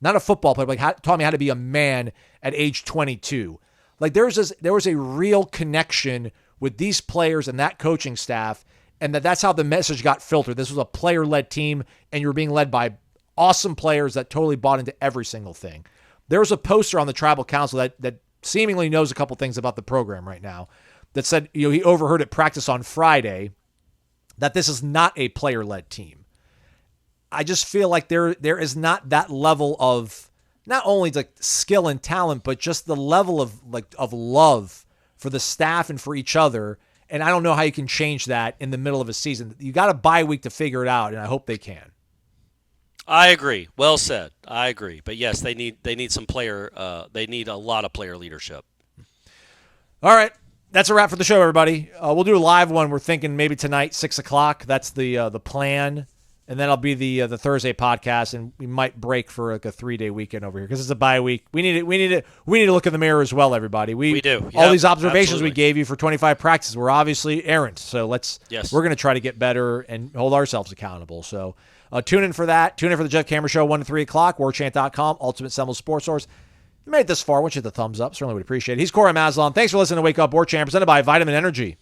Not a football player, but taught me how to be a man at age 22. Like there was a real connection with these players and that coaching staff, and that's how the message got filtered. This was a player-led team, and you were being led by awesome players that totally bought into every single thing. There was a poster on the tribal council that seemingly knows a couple things about the program right now that said, he overheard at practice on Friday that this is not a player-led team. I just feel like there is not that level of not only like skill and talent, but just the level of love for the staff and for each other. And I don't know how you can change that in the middle of a season. You got a bye week to figure it out, and I hope they can. I agree. Well said. I agree. But yes, they need some player. They need a lot of player leadership. All right, that's a wrap for the show, everybody. We'll do a live one. We're thinking maybe tonight, 6:00. That's the plan. And then I'll be the Thursday podcast, and we might break for like a 3-day weekend over here because it's a bye week. We need to look in the mirror as well, everybody. We do. All these observations we gave you for 25 practices were obviously errant. So we're going to try to get better and hold ourselves accountable. So tune in for that. Tune in for the Jeff Cameron Show 1 to 3 o'clock. Warchant.com, Ultimate Seminoles Sports Source. If you made it this far, I want you to hit the thumbs up. Certainly would appreciate it. He's Corey Maslon. Thanks for listening to Wake Up Warchant, presented by Vitamin Energy.